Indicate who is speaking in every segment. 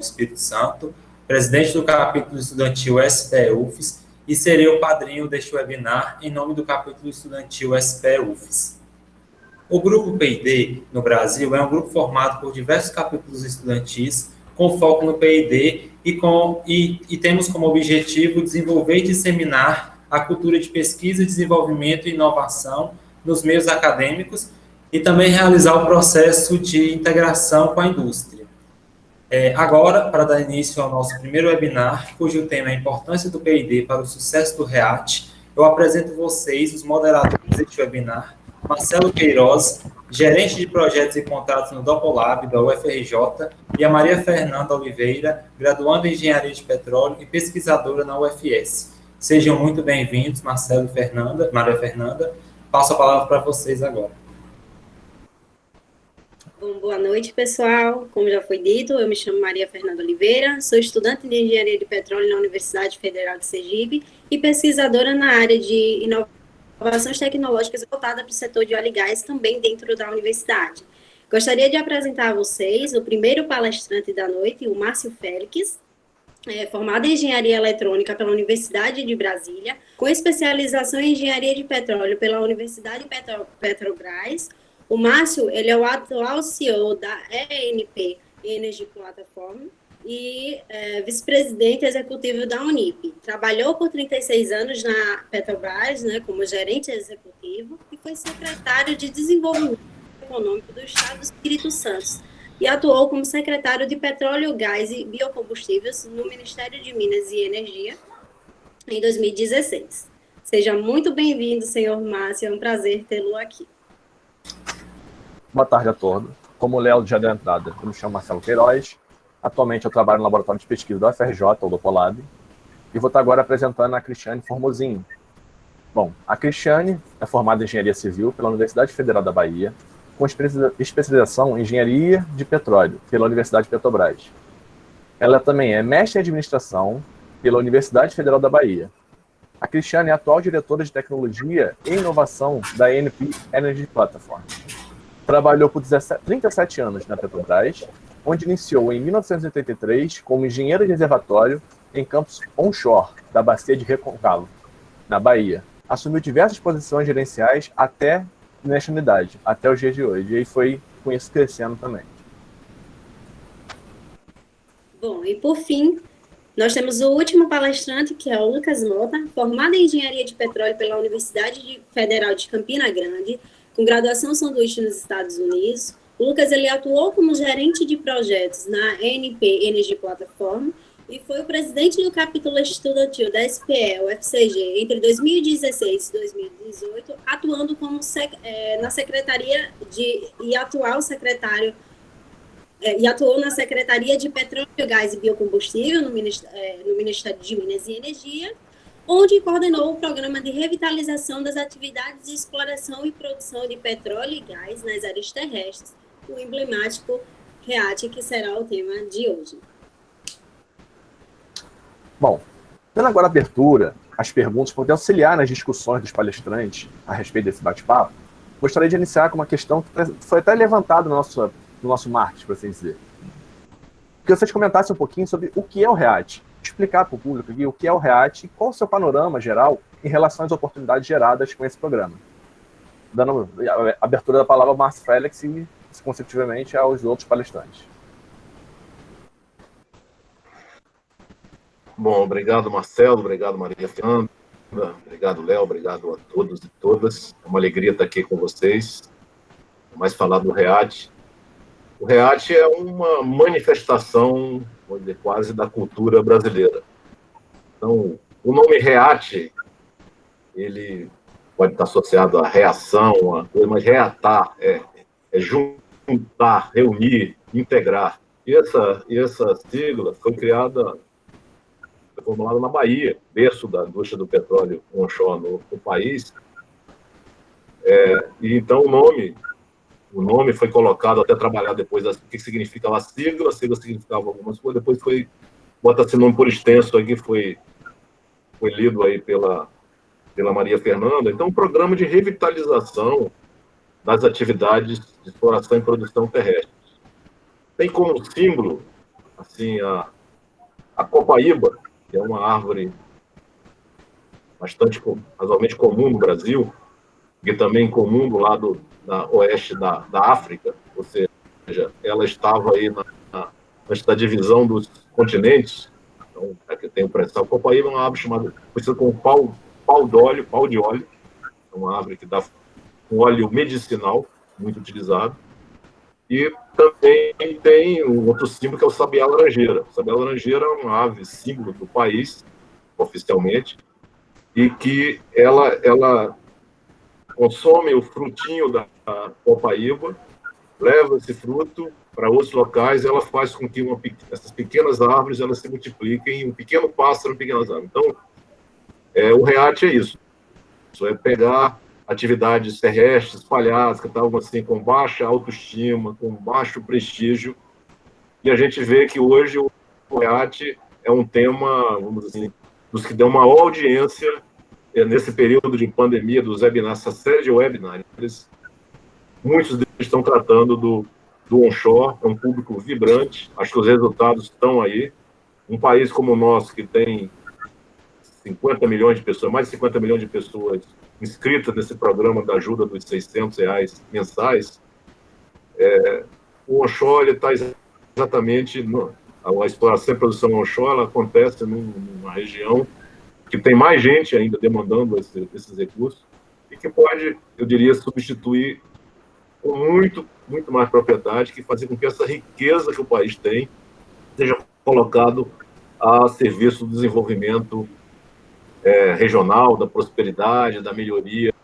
Speaker 1: Espírito Santo, presidente do capítulo estudantil SPE-UFES, e serei o padrinho deste webinar em nome do capítulo estudantil SPE-UFES. O Grupo P&D no Brasil é um grupo formado por diversos capítulos estudantis com foco no P&D e temos como objetivo desenvolver e disseminar a cultura de pesquisa, desenvolvimento e inovação nos meios acadêmicos e também realizar o processo de integração com a indústria. Agora, para dar início ao nosso primeiro webinar, cujo tema é a importância do P&D para o sucesso do REAT, eu apresento vocês, os moderadores deste webinar, Marcelo Queiroz, gerente de projetos e contratos no Dopolab, da UFRJ, e a Maria Fernanda Oliveira, graduanda em Engenharia de Petróleo e pesquisadora na UFS. Sejam muito bem-vindos, Marcelo e Maria Fernanda. Passo a palavra para vocês agora.
Speaker 2: Bom, boa noite, pessoal. Como já foi dito, eu me chamo Maria Fernanda Oliveira, sou estudante de Engenharia de Petróleo na Universidade Federal de Sergipe e pesquisadora na área de inovações tecnológicas voltada para o setor de óleo e gás, também dentro da universidade. Gostaria de apresentar a vocês o primeiro palestrante da noite, o Márcio Félix, formado em Engenharia Eletrônica pela Universidade de Brasília, com especialização em Engenharia de Petróleo pela Universidade Petrobras. O Márcio, ele é o atual CEO da ENP Energy Platform e vice-presidente executivo da Unip. Trabalhou por 36 anos na Petrobras, como gerente executivo, e foi secretário de Desenvolvimento Econômico do Estado do Espírito Santo, e atuou como secretário de Petróleo, Gás e Biocombustíveis no Ministério de Minas e Energia em 2016. Seja muito bem-vindo, senhor Márcio, é um prazer tê-lo aqui.
Speaker 3: Boa tarde a todos. Como o Léo já deu a entrada, eu me chamo Marcelo Queiroz. Atualmente eu trabalho no Laboratório de Pesquisa da UFRJ, ou do Dopolab, e vou estar agora apresentando a Cristiane Formosinho. Bom, a Cristiane é formada em Engenharia Civil pela Universidade Federal da Bahia, com especialização em Engenharia de Petróleo pela Universidade Petrobras. Ela também é mestre em Administração pela Universidade Federal da Bahia. A Cristiane é atual diretora de Tecnologia e Inovação da ENP Energy Platform. Trabalhou por 37 anos na Petrobras, onde iniciou em 1983 como engenheiro de reservatório em campos onshore da Bacia de Recôncavo, na Bahia. Assumiu diversas posições gerenciais até nesta unidade, até os dias de hoje, e aí foi com isso crescendo também.
Speaker 2: Bom, e por fim, nós temos o último palestrante, que é o Lucas Mota, formado em Engenharia de Petróleo pela Universidade Federal de Campina Grande, com graduação sanduíche nos Estados Unidos. O Lucas, ele atuou como gerente de projetos na ENP Energy Platform e foi o presidente do capítulo estudantil da SPE, o FCG, entre 2016 e 2018, atuando como na secretaria e atuou na Secretaria de Petróleo, Gás e Biocombustível no Ministério de Minas e Energia, onde coordenou o programa de revitalização das atividades de exploração e produção de petróleo e gás nas áreas terrestres, o emblemático REAT, que será o tema de hoje.
Speaker 3: Bom, dando agora abertura às perguntas, para poder auxiliar nas discussões dos palestrantes a respeito desse bate-papo, gostaria de iniciar com uma questão que foi até levantada no nosso marketing, por assim dizer. Que vocês comentassem um pouquinho sobre o que é o REAT, explicar para o público aqui o que é o REAT e qual o seu panorama geral em relação às oportunidades geradas com esse programa. Dando a abertura da palavra ao Márcio Félix e, consecutivamente, aos outros palestrantes.
Speaker 4: Bom, obrigado, Marcelo, obrigado, Maria Fernanda, obrigado, Léo, obrigado a todos e todas. É uma alegria estar aqui com vocês, mais falar do REAT. O REAT é uma manifestação, vou dizer, quase da cultura brasileira. Então, o nome REAT, ele pode estar associado à reação, a coisa, mas reatar é juntar, reunir, integrar. E essa sigla foi criada, foi formulada na Bahia, berço da indústria do petróleo onshore no país. E então o nome foi colocado, até trabalhar depois o que significa a sigla significava algumas coisas, depois bota-se nome por extenso aí, que foi lido aí pela Maria Fernanda. Então, um programa de revitalização das atividades de exploração e produção terrestre. Tem como símbolo assim, a copaíba, que é uma árvore razoavelmente comum no Brasil, e também comum do lado oeste da África, ou seja, ela estava aí antes da divisão dos continentes. Então, aqui tem o pré-sal. Copaíba é uma árvore conhecida como pau de óleo, é uma árvore que dá um óleo medicinal, muito utilizado. E também tem um outro símbolo, que é o sabiá-laranjeira. O sabiá-laranjeira é uma ave símbolo do país, oficialmente, e que ela consome o frutinho da copaíba, leva esse fruto para outros locais, e ela faz com que essas pequenas árvores elas se multipliquem, um pequeno pássaro em pequenas árvores. Então, o REAT é isso. Isso é pegar atividades terrestres espalhadas, que estavam assim, com baixa autoestima, com baixo prestígio, e a gente vê que hoje o REAT é um tema, vamos dizer assim, dos que dão maior audiência nesse período de pandemia, dos webinars, essa série de webinars. Muitos deles estão tratando do onshore, é um público vibrante, acho que os resultados estão aí. Um país como o nosso, que tem 50 milhões de pessoas, mais de 50 milhões de pessoas inscritas nesse programa da ajuda dos R$600 mensais, o onshore está exatamente... A exploração e produção onshore ela acontece numa região que tem mais gente ainda demandando esses recursos e que pode, eu diria, substituir com muito mais propriedade, que fazer com que essa riqueza que o país tem seja colocado a serviço do desenvolvimento regional, da prosperidade, da melhoria,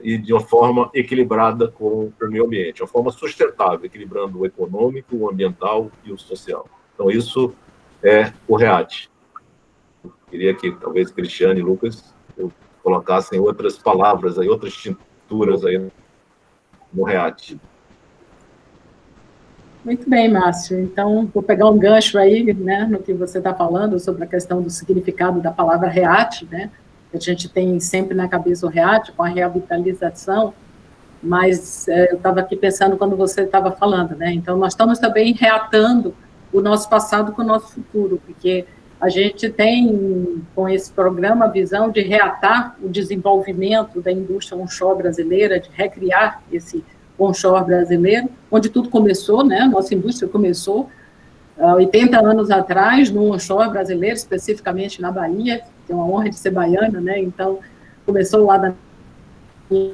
Speaker 4: e de uma forma equilibrada com o meio ambiente, uma forma sustentável, equilibrando o econômico, o ambiental e o social. Então, isso é o REAT. Queria que talvez Cristiane e Lucas colocassem outras palavras, aí, outras tinturas aí no REAT.
Speaker 5: Muito bem, Márcio. Então, vou pegar um gancho aí, né, no que você está falando sobre a questão do significado da palavra REAT, né? A gente tem sempre na cabeça o REAT com a revitalização, mas eu estava aqui pensando quando você estava falando, né? Então, nós estamos também reatando o nosso passado com o nosso futuro, porque a gente tem, com esse programa, a visão de reatar o desenvolvimento da indústria onshore brasileira, de recriar esse onshore brasileiro, onde tudo começou, né? Nossa indústria começou 80 anos atrás, no onshore brasileiro, especificamente na Bahia, tenho a honra de ser baiana, né? Então, começou lá na minha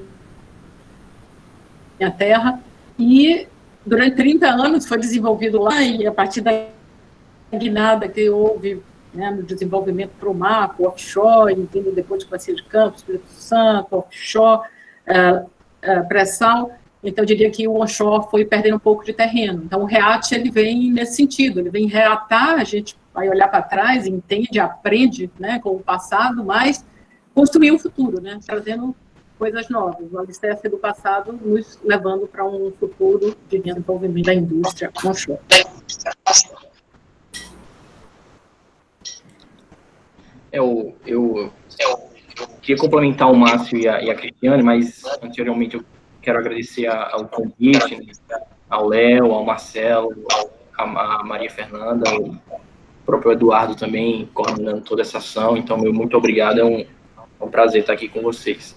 Speaker 5: terra, e durante 30 anos foi desenvolvido lá, e a partir da guinada que houve, né, no desenvolvimento para o mar, para o offshore, e vindo depois de Bacia de Campos, Espírito Santo, offshore, pré-sal. Então, eu diria que o onshore foi perdendo um pouco de terreno. Então, o REAT, ele vem nesse sentido, ele vem reatar, a gente vai olhar para trás, entende, aprende, né, com o passado, mas construir o futuro, né, trazendo coisas novas, o alicerce do passado nos levando para um futuro de desenvolvimento da indústria onshore.
Speaker 6: Eu queria complementar o Márcio e a Cristiane, mas anteriormente eu quero agradecer ao convite, né, ao Léo, ao Marcelo, a Maria Fernanda, o próprio Eduardo também, coordenando toda essa ação. Então, meu muito obrigado, é um prazer estar aqui com vocês.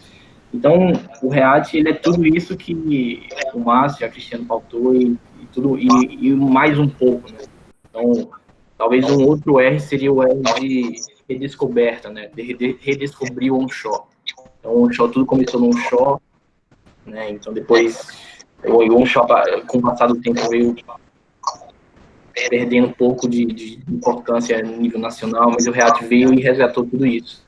Speaker 6: Então, o REAT, ele é tudo isso que o Márcio e a Cristiane pautou e mais um pouco, né? Então, talvez um outro R seria o R de redescoberta, né? De redescobrir o onshore. Então, o onshore, tudo começou no onshore, né? Então, depois, o onshore, com o passar do tempo, veio perdendo um pouco de importância a nível nacional, mas o REAT veio e resgatou tudo isso,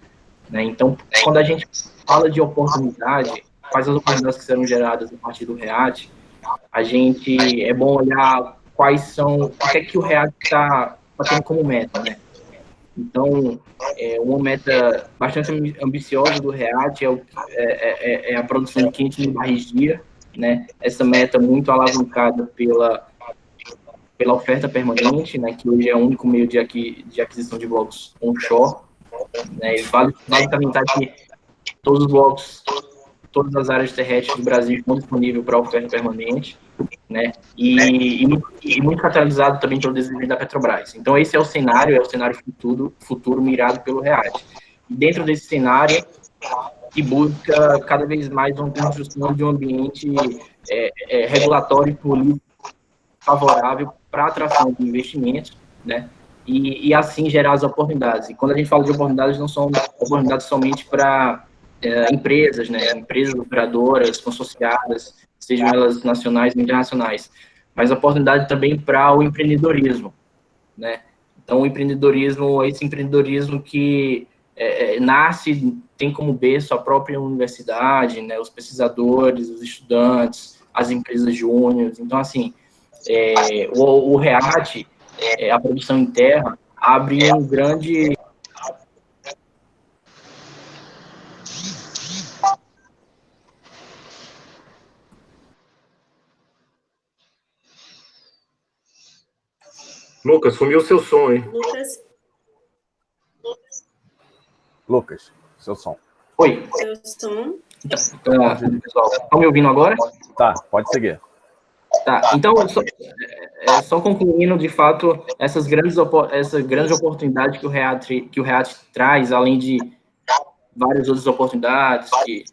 Speaker 6: né? Então, quando a gente fala de oportunidade, quais as oportunidades que serão geradas a partir do REAT, é bom olhar o que é que o REAT está tendo como meta, né? Então, uma meta bastante ambiciosa do REAT é a produção de 500 mil barris dia, né? Essa meta muito alavancada pela oferta permanente, né? Que hoje é o único meio de aquisição de blocos onshore, né? E vale salientar que todos os blocos, todas as áreas terrestres do Brasil estão disponíveis para oferta permanente. né? E muito catalisado também pelo desenvolvimento da Petrobras. Então, esse é o cenário futuro mirado pelo REAT. E dentro desse cenário, que busca cada vez mais uma construção de um ambiente regulatório e político favorável para a atração de investimentos, né? E assim gerar as oportunidades. E quando a gente fala de oportunidades, não são oportunidades somente para empresas, né? Empresas operadoras, consorciadas, sejam elas nacionais ou internacionais, mas oportunidade também para o empreendedorismo, né? Então, o empreendedorismo, esse empreendedorismo que nasce, tem como berço a própria universidade, né? Os pesquisadores, os estudantes, as empresas júniores. Então, assim, o REAT, a produção interna, abre um grande...
Speaker 4: Lucas, sumiu o seu som, hein?
Speaker 3: Lucas, seu som.
Speaker 6: Oi.
Speaker 2: Seu som.
Speaker 6: Pessoal, estão me ouvindo agora?
Speaker 3: Tá, pode seguir.
Speaker 6: Tá, então, só concluindo, de fato, essa grande oportunidade que o REAT traz, além de várias outras oportunidades, que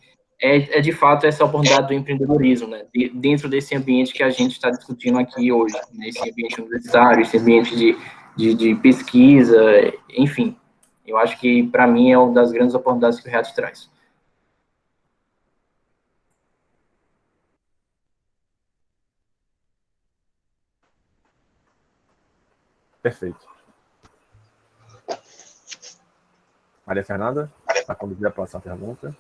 Speaker 6: de fato essa oportunidade do empreendedorismo, né, dentro desse ambiente que a gente está discutindo aqui hoje, né, esse ambiente universitário, esse ambiente de pesquisa, enfim, eu acho que, para mim, é uma das grandes oportunidades que o REAT traz.
Speaker 3: Perfeito. Maria Fernanda, para conduzir a próxima pergunta.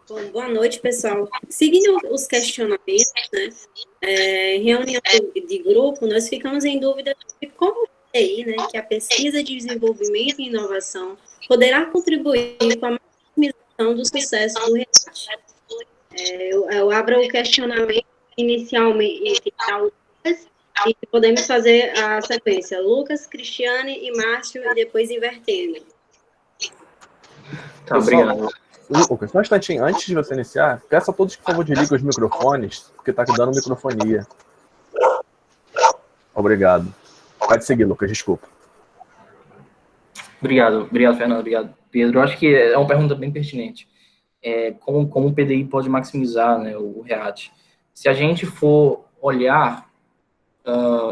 Speaker 2: Bom, boa noite, pessoal. Seguindo os questionamentos, né, reunião de grupo, nós ficamos em dúvida de como aí, né, que a pesquisa de desenvolvimento e inovação poderá contribuir com a maximização do sucesso do REAT. Eu abro o questionamento inicialmente ao Lucas, e podemos fazer a sequência: Lucas, Cristiane e Márcio, e depois invertendo.
Speaker 6: Tá, obrigado.
Speaker 3: Lucas, só um instantinho, antes de você iniciar, peço a todos que, por favor, desliguem os microfones, porque está dando microfonia. Obrigado. Pode seguir, Lucas, desculpa.
Speaker 6: Obrigado, Fernando, obrigado, Pedro. Eu acho que é uma pergunta bem pertinente. Como o PDI pode maximizar, né, o REAT? Se a gente for olhar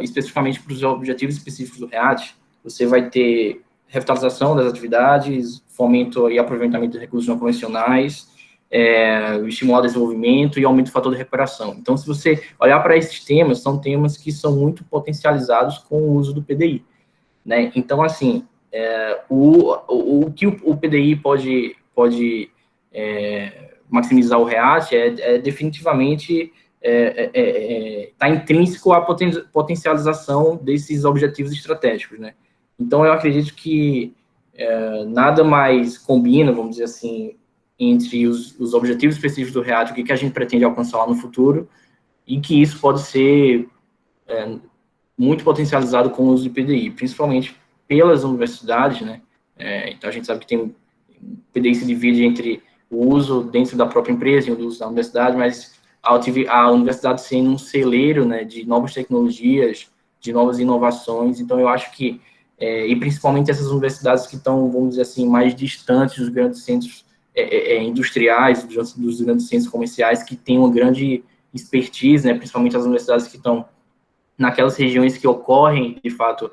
Speaker 6: especificamente para os objetivos específicos do REAT, você vai ter revitalização das atividades, fomento e aproveitamento de recursos não convencionais, estimular o desenvolvimento e aumento do fator de recuperação. Então, se você olhar para esses temas, são temas que são muito potencializados com o uso do PDI, né? Então, assim, o que o PDI pode maximizar o REAT definitivamente está intrínseco à potencialização desses objetivos estratégicos, né? Então, eu acredito que nada mais combina, vamos dizer assim, entre os objetivos específicos do REAT, o que a gente pretende alcançar lá no futuro, e que isso pode ser muito potencializado com o uso de PDI, principalmente pelas universidades, né? Então, a gente sabe que o PDI se divide entre o uso dentro da própria empresa e o uso da universidade, mas a universidade sendo um celeiro, né, de novas tecnologias, de novas inovações. Então, eu acho que e principalmente essas universidades que estão, vamos dizer assim, mais distantes dos grandes centros industriais, dos grandes centros comerciais, que têm uma grande expertise, né, principalmente as universidades que estão naquelas regiões que ocorrem, de fato,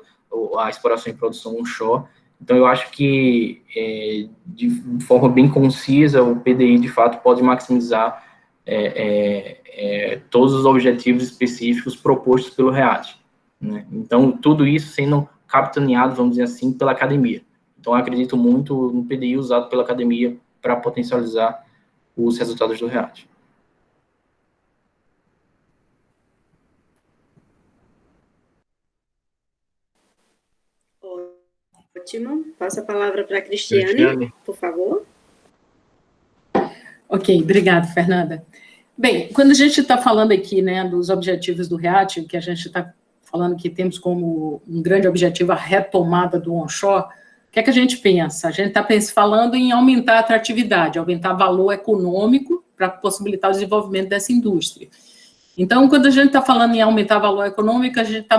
Speaker 6: a exploração e produção onshore. Então, eu acho que, de forma bem concisa, o PDI, de fato, pode maximizar todos os objetivos específicos propostos pelo REAT, né? Então, tudo isso sendo capitaneado, vamos dizer assim, pela academia. Então, eu acredito muito no PDI usado pela academia para potencializar os resultados do REAT.
Speaker 2: Ótimo. Passo a palavra para a Cristiane, por favor.
Speaker 5: Ok, obrigada, Fernanda. Bem, quando a gente está falando aqui, né, dos objetivos do REAT, que a gente está falando que temos como um grande objetivo a retomada do onshore, que é que a gente pensa? A gente está falando em aumentar a atratividade, aumentar valor econômico para possibilitar o desenvolvimento dessa indústria. Então, quando a gente está falando em aumentar valor econômico, a gente está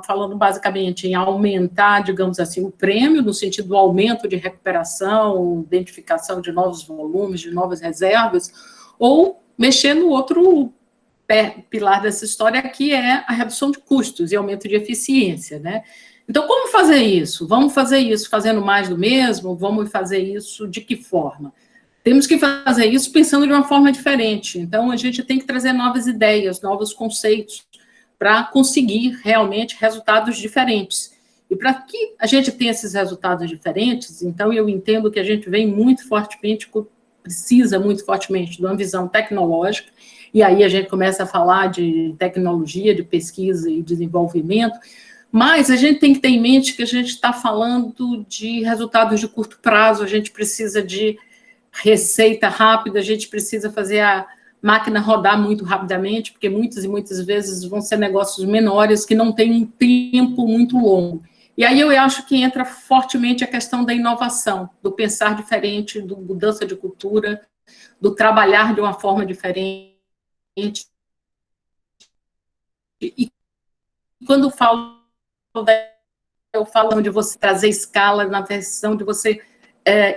Speaker 5: falando basicamente em aumentar, digamos assim, o prêmio, no sentido do aumento de recuperação, identificação de novos volumes, de novas reservas, ou mexer no outro pilar dessa história, que é a redução de custos e aumento de eficiência, né? Então, como fazer isso? Vamos fazer isso fazendo mais do mesmo? Vamos fazer isso de que forma? Temos que fazer isso pensando de uma forma diferente. Então, a gente tem que trazer novas ideias, novos conceitos, para conseguir realmente resultados diferentes. E para que a gente tenha esses resultados diferentes, então eu entendo que a gente vem muito fortemente, precisa muito fortemente de uma visão tecnológica, e aí a gente começa a falar de tecnologia, de pesquisa e desenvolvimento, mas a gente tem que ter em mente que a gente está falando de resultados de curto prazo, a gente precisa de receita rápida, a gente precisa fazer a máquina rodar muito rapidamente, porque muitas e muitas vezes vão ser negócios menores que não têm um tempo muito longo. E aí eu acho que entra fortemente a questão da inovação, do pensar diferente, do mudança de cultura, do trabalhar de uma forma diferente. E quando eu falo de você trazer escala na versão de você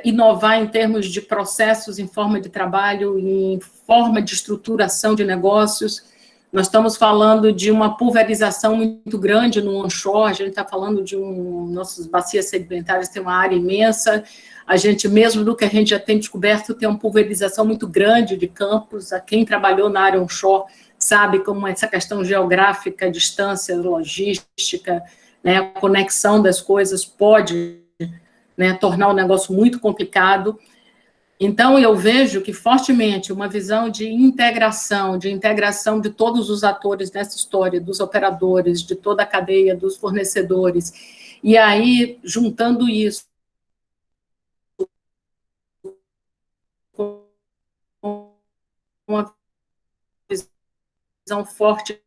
Speaker 5: inovar em termos de processos, em forma de trabalho, em forma de estruturação de negócios. Nós estamos falando de uma pulverização muito grande no onshore, a gente está falando de nossas bacias sedimentares têm uma área imensa, a gente, mesmo do que a gente já tem descoberto, tem uma pulverização muito grande de campos. A quem trabalhou na área onshore sabe como essa questão geográfica, distância, logística, né, a conexão das coisas pode, né, tornar o negócio muito complicado. Então, eu vejo que, fortemente, uma visão de integração de todos os atores nessa história, dos operadores, de toda a cadeia, dos fornecedores, e aí, juntando isso com uma visão forte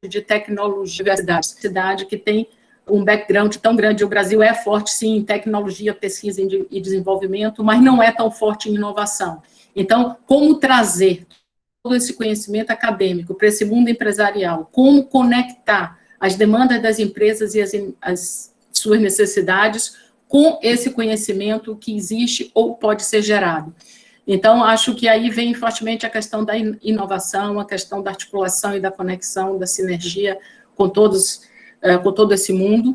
Speaker 5: de tecnologia, cidade que tem um background tão grande. O Brasil é forte, sim, em tecnologia, pesquisa e desenvolvimento, mas não é tão forte em inovação. Então, como trazer todo esse conhecimento acadêmico para esse mundo empresarial? Como conectar as demandas das empresas e as suas necessidades com esse conhecimento que existe ou pode ser gerado? Então, acho que aí vem fortemente a questão da inovação, a questão da articulação e da conexão, da sinergia com todo esse mundo,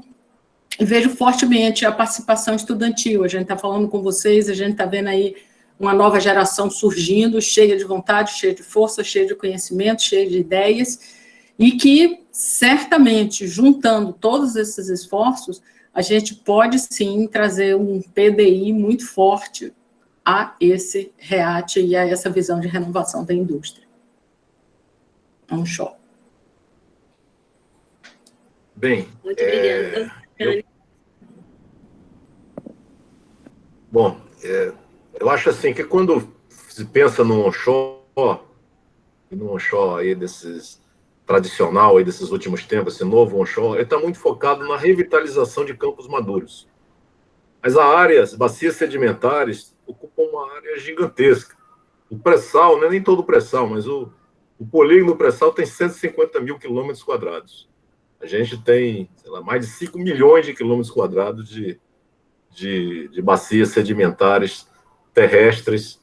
Speaker 5: e vejo fortemente a participação estudantil. A gente está falando com vocês, a gente está vendo aí uma nova geração surgindo, cheia de vontade, cheia de força, cheia de conhecimento, cheia de ideias, e que, certamente, juntando todos esses esforços, a gente pode, sim, trazer um PDI muito forte a esse REAT e a essa visão de renovação da indústria. É um show.
Speaker 4: Bem,
Speaker 2: muito obrigada.
Speaker 4: Bom, eu acho assim que quando se pensa no onshore aí desses tradicional aí desses últimos tempos, esse novo onshore, ele está muito focado na revitalização de campos maduros. Mas as bacias sedimentares ocupam uma área gigantesca. O pré-sal, não é nem todo o pré-sal, mas o polígono pré-sal tem 150 mil quilômetros quadrados. A gente tem, sei lá, mais de 5 milhões de quilômetros quadrados de bacias sedimentares terrestres.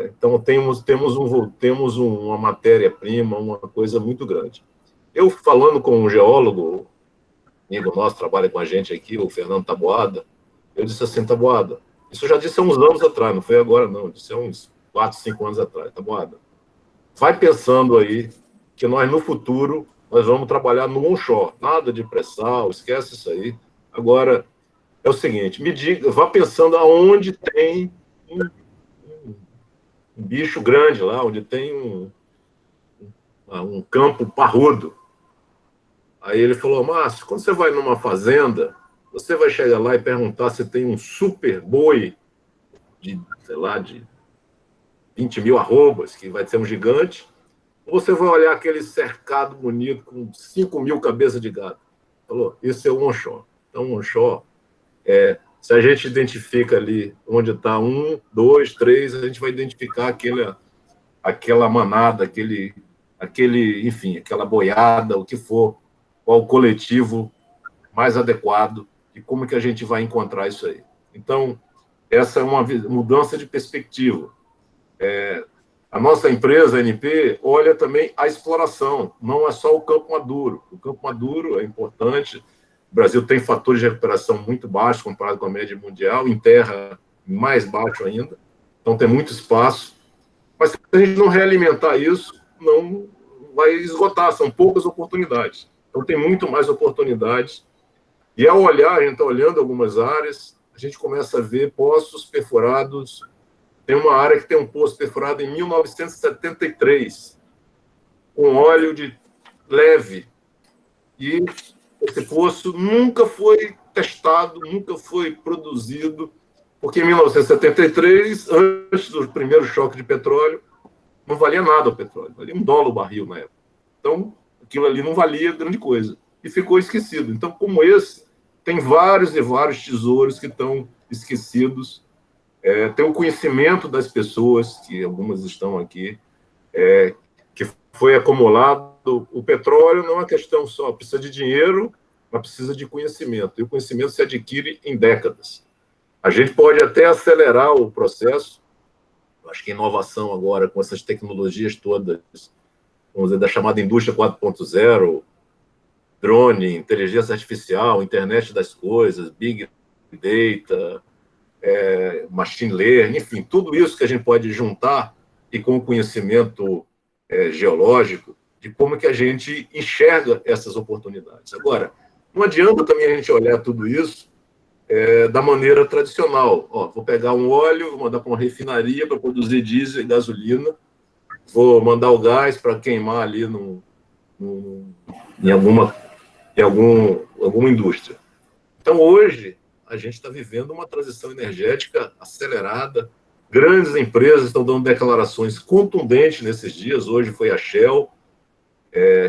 Speaker 4: Então, temos uma matéria-prima, uma coisa muito grande. Eu, falando com um geólogo, amigo nosso, trabalha com a gente aqui, o Fernando Taboada, eu disse assim: Taboada, isso eu já disse há uns anos atrás, não foi agora não, eu disse há uns 4, 5 anos atrás. Taboada, vai pensando aí que nós, no futuro, nós vamos trabalhar no onshore, nada de pré-sal, esquece isso aí. Agora, é o seguinte, me diga, vá pensando aonde tem um bicho grande lá, onde tem um campo parrudo. Aí ele falou: Márcio, quando você vai numa fazenda, você vai chegar lá e perguntar se tem um super boi de, sei lá, de 20 mil arrobas, que vai ser um gigante, ou você vai olhar aquele cercado bonito com 5 mil cabeças de gado. Falou: isso é o onshore. Então, o onshore Se a gente identifica ali onde está 1, 2, 3, a gente vai identificar aquela manada, enfim, aquela boiada, o que for, qual o coletivo mais adequado e como que a gente vai encontrar isso aí. Então, essa é uma mudança de perspectiva. A nossa empresa, a NP, olha também a exploração, não é só o campo maduro. O campo maduro é importante. O Brasil tem fatores de recuperação muito baixos comparado com a média mundial, em terra mais baixo ainda, então tem muito espaço. Mas se a gente não realimentar isso, não vai esgotar, são poucas oportunidades. Então tem muito mais oportunidades. E ao olhar, a gente está olhando algumas áreas, a gente começa a ver poços perfurados. Tem uma área que tem um poço perfurado em 1973, com óleo de leve. E esse poço nunca foi testado, nunca foi produzido, porque em 1973, antes do primeiro choque de petróleo, não valia nada o petróleo, valia $1 o barril na época. Então, aquilo ali não valia grande coisa. E ficou esquecido. Então, como esse, tem vários e vários tesouros que estão esquecidos. Tem o conhecimento das pessoas, que algumas estão aqui, que foi acumulado. O petróleo não é uma questão só, precisa de dinheiro, mas precisa de conhecimento. E o conhecimento se adquire em décadas. A gente pode até acelerar o processo. Acho que a inovação agora, com essas tecnologias todas, vamos dizer, da chamada indústria 4.0, drone, inteligência artificial, internet das coisas, big data, machine learning, enfim, tudo isso que a gente pode juntar e com o conhecimento geológico de como que a gente enxerga essas oportunidades. Agora, não adianta também a gente olhar tudo isso da maneira tradicional. Vou pegar um óleo, vou mandar para uma refinaria para produzir diesel e gasolina, vou mandar o gás para queimar ali em alguma indústria. Então, hoje, a gente está vivendo uma transição energética acelerada. Grandes empresas estão dando declarações contundentes nesses dias. Hoje foi a Shell,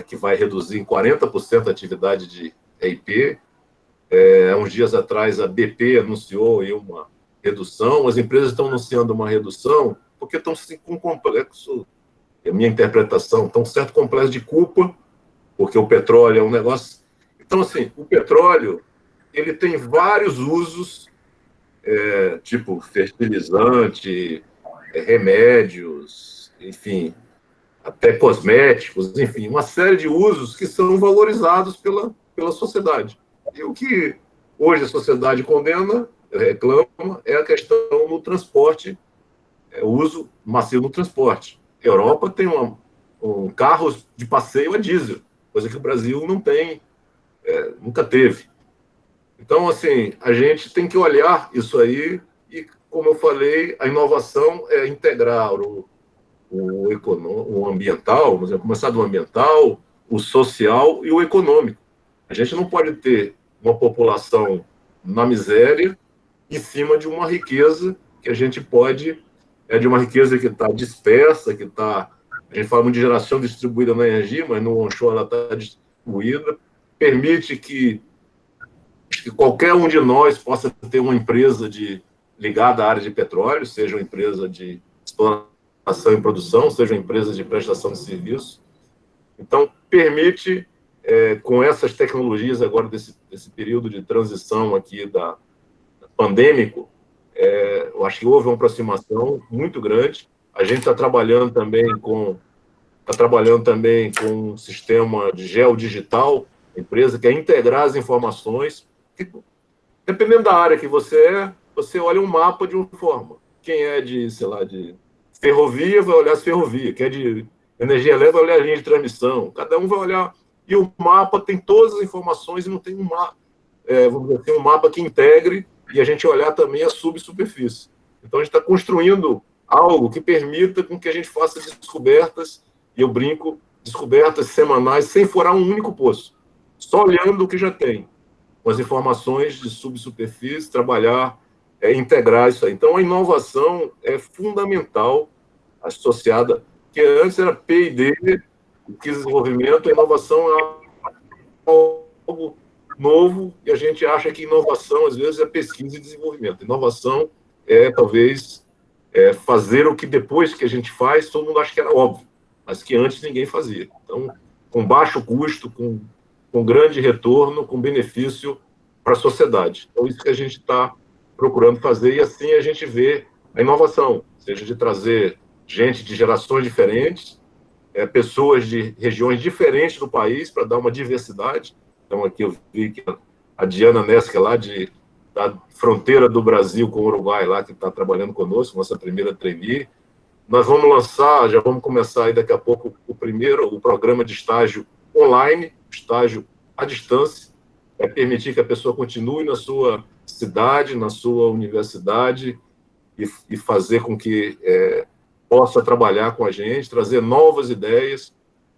Speaker 4: que vai reduzir em 40% a atividade de EIP. Há uns dias atrás, a BP anunciou aí uma redução. As empresas estão anunciando uma redução porque estão com um complexo, a minha interpretação, estão um certo complexo de culpa, porque o petróleo é um negócio... Então, assim, o petróleo ele tem vários usos, tipo fertilizante, remédios, enfim, até cosméticos, enfim, uma série de usos que são valorizados pela sociedade. E o que hoje a sociedade condena, reclama, é a questão no transporte, o uso massivo no transporte. A Europa tem carros de passeio a diesel, coisa que o Brasil não tem, nunca teve. Então, assim, a gente tem que olhar isso aí e, como eu falei, a inovação é integrar o ambiental, vamos começar do ambiental, o social e o econômico. A gente não pode ter uma população na miséria em cima de uma riqueza que a gente pode... de uma riqueza que está dispersa, que está... A gente fala muito de geração distribuída na energia, mas no onshore ela está distribuída. Permite que qualquer um de nós possa ter uma empresa ligada à área de petróleo, seja uma empresa de exploração e produção, seja uma empresa de prestação de serviço. Então, permite, com essas tecnologias agora desse período de transição aqui pandêmico, eu acho que houve uma aproximação muito grande. A gente está trabalhando também com um sistema de geodigital, empresa que é integrar as informações. Dependendo da área que você olha um mapa de uma forma. Quem é de ferrovia vai olhar as ferrovias, quem é de energia elétrica vai olhar a linha de transmissão, cada um vai olhar, e o mapa tem todas as informações e não tem vamos dizer assim, um mapa que integre e a gente olhar também a subsuperfície. Então a gente está construindo algo que permita com que a gente faça descobertas, e eu brinco, descobertas semanais sem furar um único poço, só olhando o que já tem. Com as informações de subsuperfície, trabalhar, integrar isso aí. Então, a inovação é fundamental, associada, que antes era P&D, desenvolvimento, a inovação é algo novo, e a gente acha que inovação, às vezes, é pesquisa e desenvolvimento. Inovação é, talvez, fazer o que depois que a gente faz, todo mundo acha que era óbvio, mas que antes ninguém fazia. Então, com baixo custo, com grande retorno, com benefício para a sociedade. Então, isso que a gente está procurando fazer, e assim a gente vê a inovação, seja de trazer gente de gerações diferentes, pessoas de regiões diferentes do país, para dar uma diversidade. Então, aqui eu vi que a Diana Nesca, lá da fronteira do Brasil com o Uruguai, lá, que está trabalhando conosco, nossa primeira trainee. Nós vamos lançar, já vamos começar aí daqui a pouco, o programa de estágio online, estágio à distância, para permitir que a pessoa continue na sua cidade, na sua universidade, e fazer com que possa trabalhar com a gente, trazer novas ideias,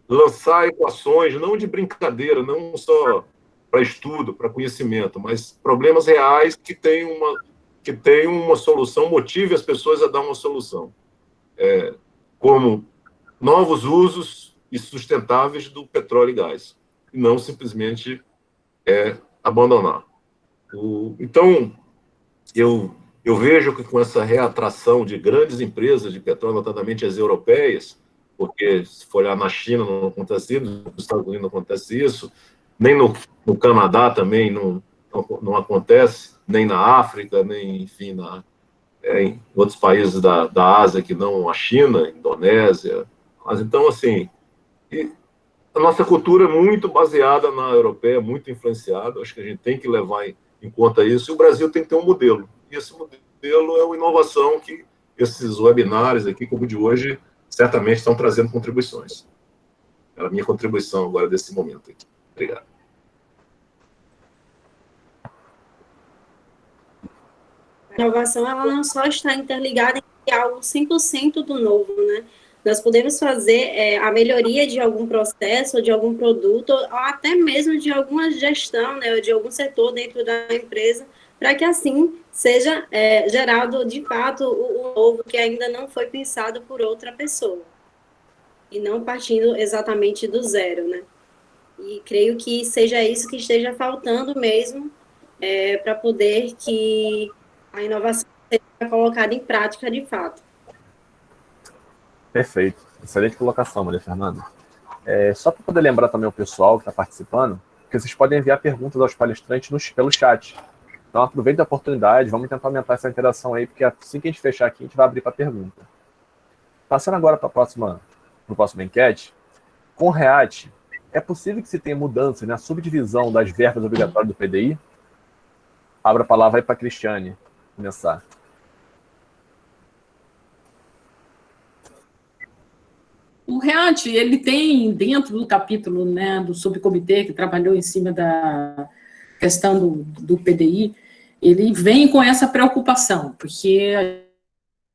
Speaker 4: lançar equações, não de brincadeira, não só para estudo, para conhecimento, mas problemas reais que têm uma solução, motive as pessoas a dar uma solução. Como novos usos e sustentáveis do petróleo e gás, e não simplesmente abandonar. Então, eu vejo que com essa reatração de grandes empresas de petróleo, notadamente as europeias, porque se for olhar na China não acontece isso, nos Estados Unidos não acontece isso, nem no Canadá também não acontece, nem na África, nem, enfim, em outros países da Ásia que não a China, Indonésia. Mas então, assim, a nossa cultura é muito baseada na europeia, muito influenciada, acho que a gente tem que levar em conta isso, e o Brasil tem que ter um modelo. E esse modelo é uma inovação que esses webinários aqui, como o de hoje, certamente estão trazendo contribuições. É a minha contribuição agora desse momento aqui. Obrigado.
Speaker 2: A inovação, ela não só está interligada em algo 100% do novo, né? Nós podemos fazer a melhoria de algum processo, ou de algum produto, ou até mesmo de alguma gestão, né, ou de algum setor dentro da empresa, para que assim seja gerado, de fato, o novo que ainda não foi pensado por outra pessoa. E não partindo exatamente do zero, né? E creio que seja isso que esteja faltando mesmo, para poder que a inovação seja colocada em prática de fato.
Speaker 3: Perfeito. Excelente colocação, Maria Fernanda. Só para poder lembrar também o pessoal que está participando, que vocês podem enviar perguntas aos palestrantes pelo chat. Então, aproveite a oportunidade, vamos tentar aumentar essa interação aí, porque assim que a gente fechar aqui, a gente vai abrir para pergunta. Passando agora para a próxima enquete, com o REAT, é possível que se tenha mudanças na subdivisão das verbas obrigatórias do PDI? Abra a palavra aí para a Cristiane começar.
Speaker 5: O REAT, ele tem, dentro do capítulo, né, do subcomitê que trabalhou em cima da questão do PDI, ele vem com essa preocupação, porque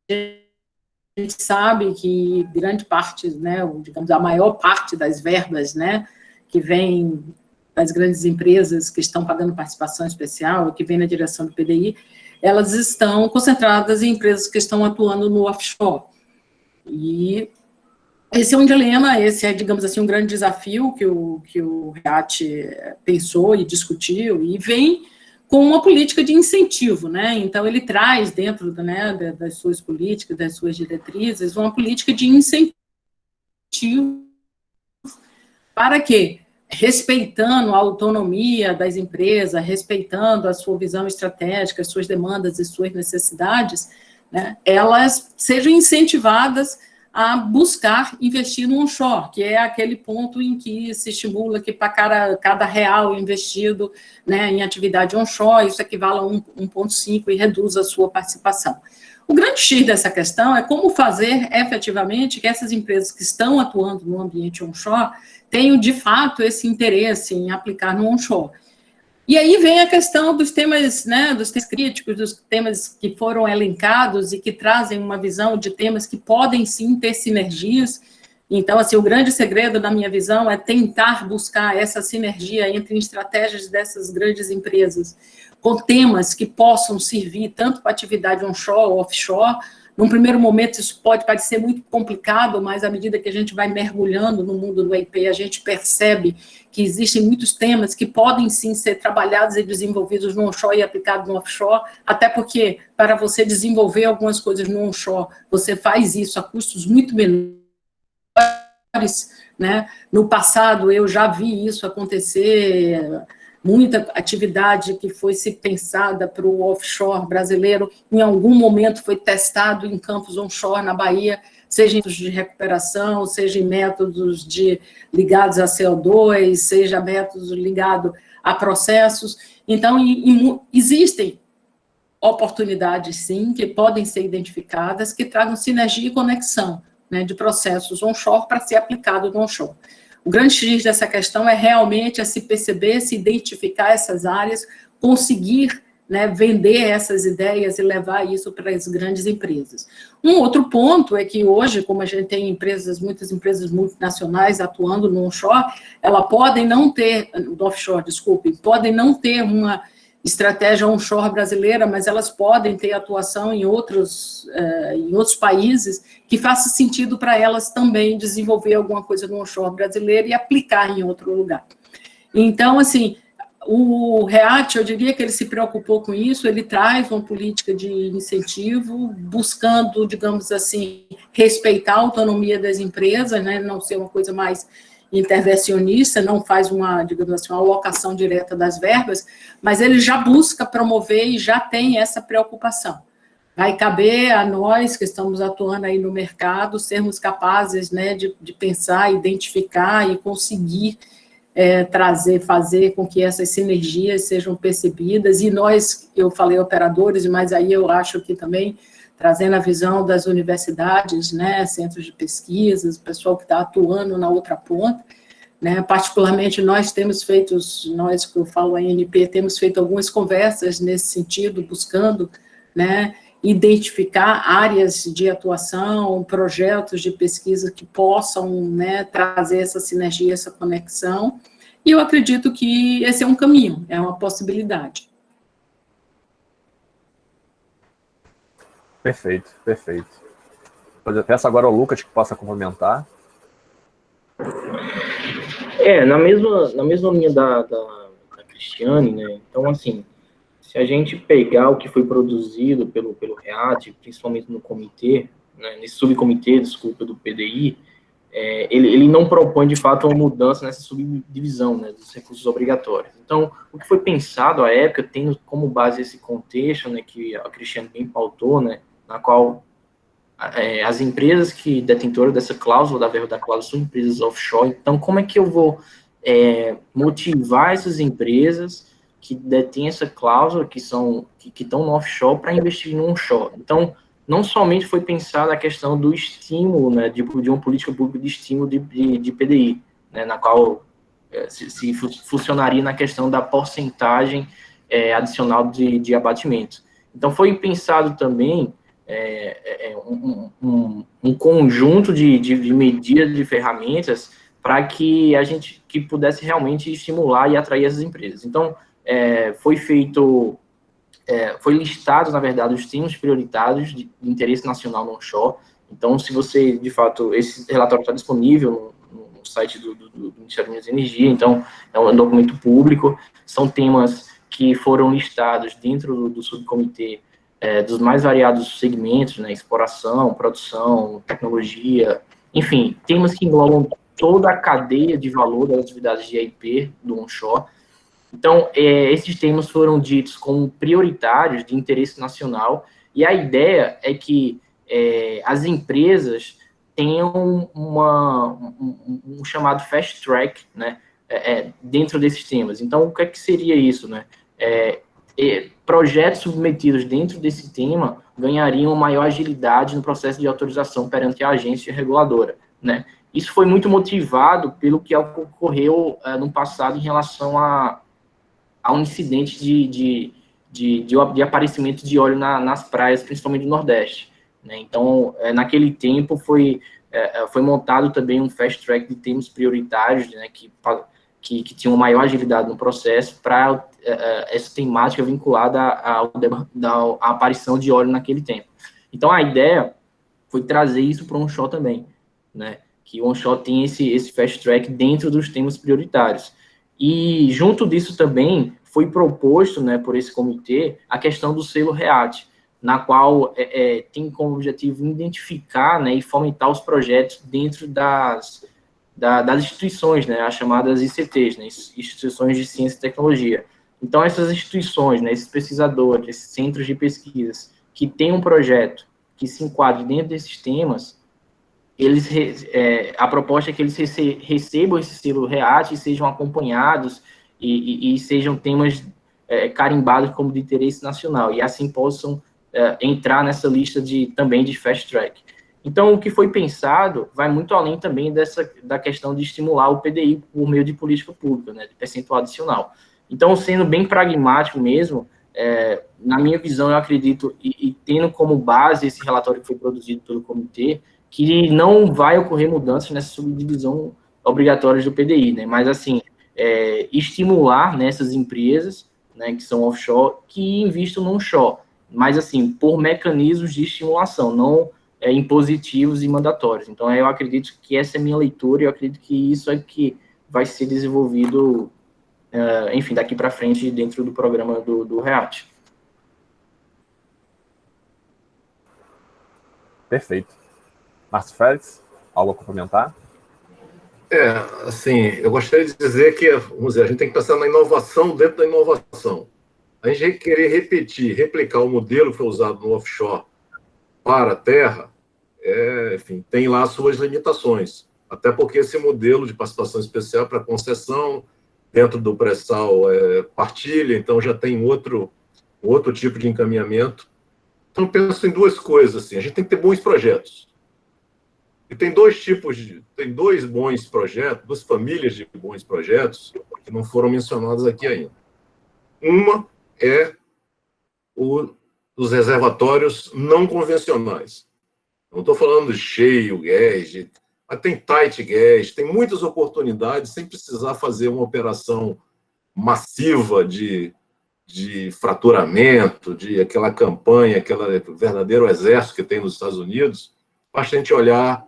Speaker 5: a gente sabe que grande parte, né, digamos, a maior parte das verbas, né, que vem das grandes empresas que estão pagando participação especial, que vem na direção do PDI, elas estão concentradas em empresas que estão atuando no offshore. E esse é um dilema, esse é, digamos assim, um grande desafio que o REAT pensou e discutiu, e vem com uma política de incentivo, né? Então, ele traz dentro, né, das suas políticas, das suas diretrizes, uma política de incentivo para que, respeitando a autonomia das empresas, respeitando a sua visão estratégica, as suas demandas e suas necessidades, né, elas sejam incentivadas a buscar investir no onshore, que é aquele ponto em que se estimula que para cada real investido, né, em atividade onshore, isso equivale a 1,5 e reduz a sua participação. O grande X dessa questão é como fazer efetivamente que essas empresas que estão atuando no ambiente onshore tenham, de fato, esse interesse em aplicar no onshore. E aí vem a questão dos temas, né, dos temas críticos, dos temas que foram elencados e que trazem uma visão de temas que podem, sim, ter sinergias. Então, assim, o grande segredo, na minha visão, é tentar buscar essa sinergia entre estratégias dessas grandes empresas, com temas que possam servir tanto para atividade onshore ou offshore, Num primeiro momento, isso pode parecer muito complicado, mas à medida que a gente vai mergulhando no mundo do EIP, a gente percebe que existem muitos temas que podem, sim, ser trabalhados e desenvolvidos no onshore e aplicados no offshore, até porque, para você desenvolver algumas coisas no onshore, você faz isso a custos muito menores, né? No passado, eu já vi isso acontecer, muita atividade que foi se pensada para o offshore brasileiro, em algum momento foi testado em campos onshore na Bahia, seja em métodos de recuperação, seja em métodos ligados a CO2, seja métodos ligados a processos. Então, existem oportunidades, sim, que podem ser identificadas, que tragam sinergia e conexão, né, de processos onshore para ser aplicado no onshore. O grande X dessa questão é realmente se perceber, se identificar essas áreas, conseguir, né, vender essas ideias e levar isso para as grandes empresas. Um outro ponto é que hoje, como a gente tem muitas empresas multinacionais atuando no onshore, elas podem não ter, no offshore, desculpe, podem não ter uma estratégia onshore brasileira, mas elas podem ter atuação em outros países que faça sentido para elas também desenvolver alguma coisa no onshore brasileiro e aplicar em outro lugar. Então, assim, o REACT, eu diria que ele se preocupou com isso, ele traz uma política de incentivo, buscando, digamos assim, respeitar a autonomia das empresas, né, não ser uma coisa mais intervencionista, não faz digamos assim, uma alocação direta das verbas, mas ele já busca promover e já tem essa preocupação. Vai caber a nós, que estamos atuando aí no mercado, sermos capazes, né, de pensar, identificar e conseguir fazer com que essas sinergias sejam percebidas, e nós, eu falei operadores, mas aí eu acho que também trazendo a visão das universidades, né, centros de pesquisas, o pessoal que está atuando na outra ponta, né, particularmente nós que eu falo a ANP, temos feito algumas conversas nesse sentido, buscando, né, identificar áreas de atuação, projetos de pesquisa que possam, né, trazer essa sinergia, essa conexão, e eu acredito que esse é um caminho, é uma possibilidade.
Speaker 3: Perfeito, perfeito. Eu peço agora ao Lucas que possa complementar.
Speaker 6: Na mesma linha da Cristiane, né? Então, assim, se a gente pegar o que foi produzido pelo REACT, principalmente no comitê, né, nesse subcomitê, desculpa, do PDI, ele não propõe, de fato, uma mudança nessa subdivisão, né, dos recursos obrigatórios. Então, o que foi pensado à época, tendo como base esse contexto, né, que a Cristiane bem pautou, né, na qual as empresas que detentoras dessa cláusula, da verba da cláusula, são empresas offshore. Então, como é que eu vou motivar essas empresas que detêm essa cláusula, que estão no offshore, para investir no onshore? Então, não somente foi pensada a questão do estímulo, né, de uma política pública de estímulo de PDI, né, na qual se funcionaria na questão da porcentagem adicional de abatimento. Então, foi pensado também um conjunto de medidas, de ferramentas, para que a gente pudesse realmente estimular e atrair essas empresas. Então, foi listado, na verdade, os temas prioritários de interesse nacional no onshore. Então, se você, de fato, esse relatório está disponível no site do Ministério da Energia, então é um documento público, são temas que foram listados dentro do subcomitê dos mais variados segmentos, né, exploração, produção, tecnologia, enfim, temas que englobam toda a cadeia de valor das atividades de EIP do onshore. Então, esses temas foram ditos como prioritários de interesse nacional, e a ideia é que as empresas tenham um chamado fast track, né, dentro desses temas. Então, o que é que seria isso, né? Projetos submetidos dentro desse tema ganhariam maior agilidade no processo de autorização perante a agência reguladora, né? Isso foi muito motivado pelo que ocorreu no passado em relação a um incidente de aparecimento de óleo nas praias, principalmente do Nordeste, né? Então, naquele tempo foi montado também um fast track de temas prioritários, né, que tinham maior agilidade no processo para essa temática vinculada à aparição de óleo naquele tempo. Então, a ideia foi trazer isso para o onshore também, né? Que o onshore tem esse fast track dentro dos temas prioritários. E, junto disso também, foi proposto, né, por esse comitê, a questão do selo REAT, na qual tem como objetivo identificar, né, e fomentar os projetos dentro das instituições, né, as chamadas ICTs, né, Instituições de Ciência e Tecnologia. Então, essas instituições, né, esses pesquisadores, esses centros de pesquisas, que têm um projeto que se enquadre dentro desses temas, a proposta é que eles recebam esse selo REAT e sejam acompanhados e sejam temas carimbados como de interesse nacional, e assim possam entrar nessa lista também de fast track. Então, o que foi pensado vai muito além também da questão de estimular o PDI por meio de política pública, né, de percentual adicional. Então, sendo bem pragmático mesmo, na minha visão, eu acredito, e tendo como base esse relatório que foi produzido pelo comitê, que não vai ocorrer mudanças nessa subdivisão obrigatória do PDI, né, mas, assim, estimular nessas empresas, né, que são offshore, que investam no onshore, mas, assim, por mecanismos de estimulação, não impositivos e mandatórios. Então, eu acredito que essa é a minha leitura, e eu acredito que isso é que vai ser desenvolvido, enfim, daqui para frente, dentro do programa do REAT.
Speaker 3: Perfeito. Márcio Félix, algo a complementar?
Speaker 4: Assim, eu gostaria de dizer que, vamos dizer, a gente tem que pensar na inovação dentro da inovação. A gente querer replicar o modelo que foi usado no offshore para a terra, enfim, tem lá suas limitações. Até porque esse modelo de participação especial para concessão, dentro do pré-sal, partilha, então já tem outro tipo de encaminhamento. Então, eu penso em duas coisas. Assim, a gente tem que ter bons projetos. E tem dois bons projetos, duas famílias de bons projetos que não foram mencionados aqui ainda. Uma é os reservatórios não convencionais. Não estou falando de cheio, gas, mas tem tight gas, tem muitas oportunidades sem precisar fazer uma operação massiva de fraturamento, de aquela campanha, aquele verdadeiro exército que tem nos Estados Unidos. Basta a gente olhar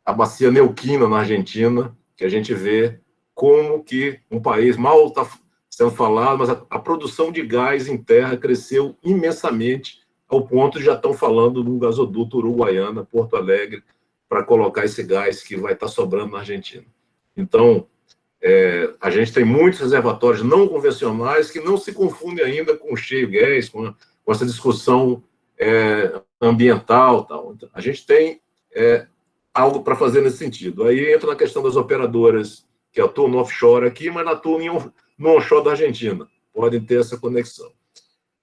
Speaker 4: a bacia Neuquina, na Argentina, que a gente vê como que um país mal está sendo falado, mas a produção de gás em terra cresceu imensamente, ao ponto de já estão falando num gasoduto Uruguaiana, Porto Alegre, para colocar esse gás que vai estar sobrando na Argentina. Então, a gente tem muitos reservatórios não convencionais que não se confundem ainda com o cheio gás, com essa discussão ambiental. Tal. A gente tem algo para fazer nesse sentido. Aí entra na questão das operadoras que atuam no offshore aqui, mas atuam no onshore da Argentina. Podem ter essa conexão.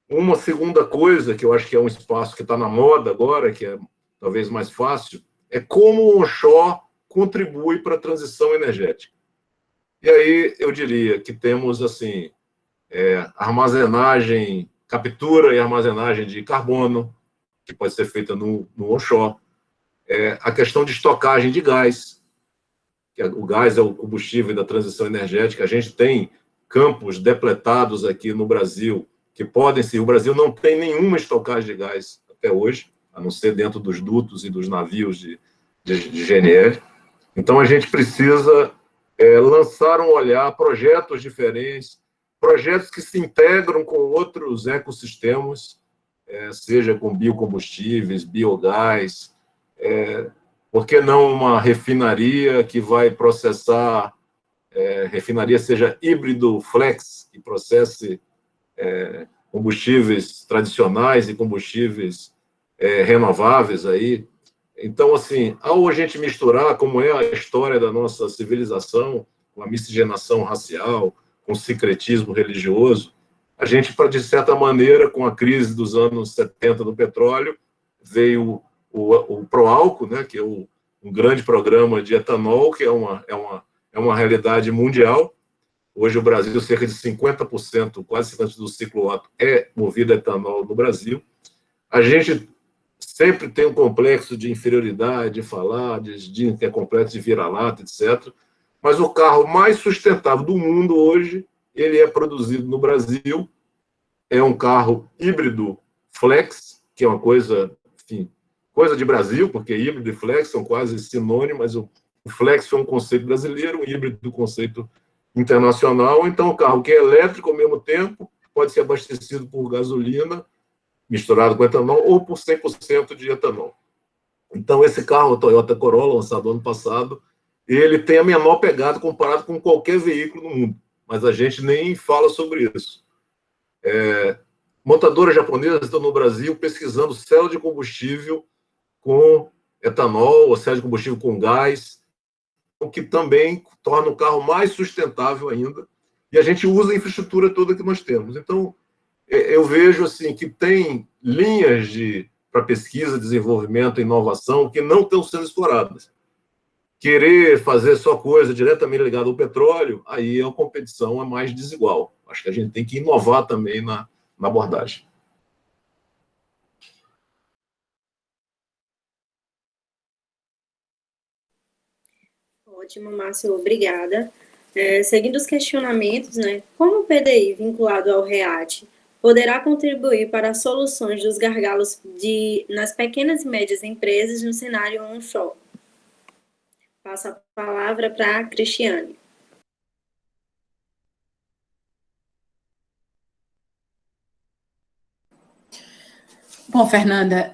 Speaker 4: Uma segunda coisa, que eu acho que é um espaço que está na moda agora, que é talvez mais fácil, é como o onshore contribui para a transição energética. E aí eu diria que temos assim armazenagem, captura e armazenagem de carbono, que pode ser feita no onshore. A questão de estocagem de gás, que o gás é o combustível da transição energética. A gente tem campos depletados aqui no Brasil que podem ser. O Brasil não tem nenhuma estocagem de gás até hoje, a não ser dentro dos dutos e dos navios de GNL. Então a gente precisa lançar um olhar, projetos diferentes, projetos que se integram com outros ecossistemas, seja com biocombustíveis, biogás, por que não uma refinaria que vai processar, refinaria seja híbrido flex, que processe combustíveis tradicionais e combustíveis renováveis aí. Então, assim, ao a gente misturar como é a história da nossa civilização, com a miscigenação racial, com o sincretismo religioso, a gente, de certa maneira, com a crise dos anos 70 do petróleo, veio o Proálcool, né, que é um grande programa de etanol, que é uma realidade mundial. Hoje, o Brasil, cerca de 50%, quase 50% do ciclo Otto é movido a etanol no Brasil. A gente sempre tem um complexo de inferioridade, de falar, de que é complexo de vira-lata, etc. Mas o carro mais sustentável do mundo hoje, ele é produzido no Brasil, é um carro híbrido flex, que é uma coisa, enfim, coisa de Brasil, porque híbrido e flex são quase sinônimos, mas o flex foi um conceito brasileiro, o híbrido do conceito internacional. Então, o carro que é elétrico ao mesmo tempo pode ser abastecido por gasolina misturado com etanol ou por 100% de etanol. Então, esse carro, o Toyota Corolla, lançado ano passado, ele tem a menor pegada comparado com qualquer veículo no mundo, mas a gente nem fala sobre isso. Montadoras japonesas estão no Brasil pesquisando célula de combustível com etanol, ou célula de combustível com gás, o que também torna o carro mais sustentável ainda, e a gente usa a infraestrutura toda que nós temos. Então, eu vejo assim, que tem linhas para pesquisa, desenvolvimento e inovação que não estão sendo exploradas. Querer fazer só coisa diretamente ligada ao petróleo, aí a competição é mais desigual. Acho que a gente tem que inovar também na abordagem.
Speaker 2: Ótimo, Márcio, obrigada. Seguindo os questionamentos, né, como o PDI vinculado ao REAT poderá contribuir para as soluções dos gargalos nas pequenas e médias empresas no cenário onshore? Passo a palavra para a Cristiane.
Speaker 5: Bom, Fernanda,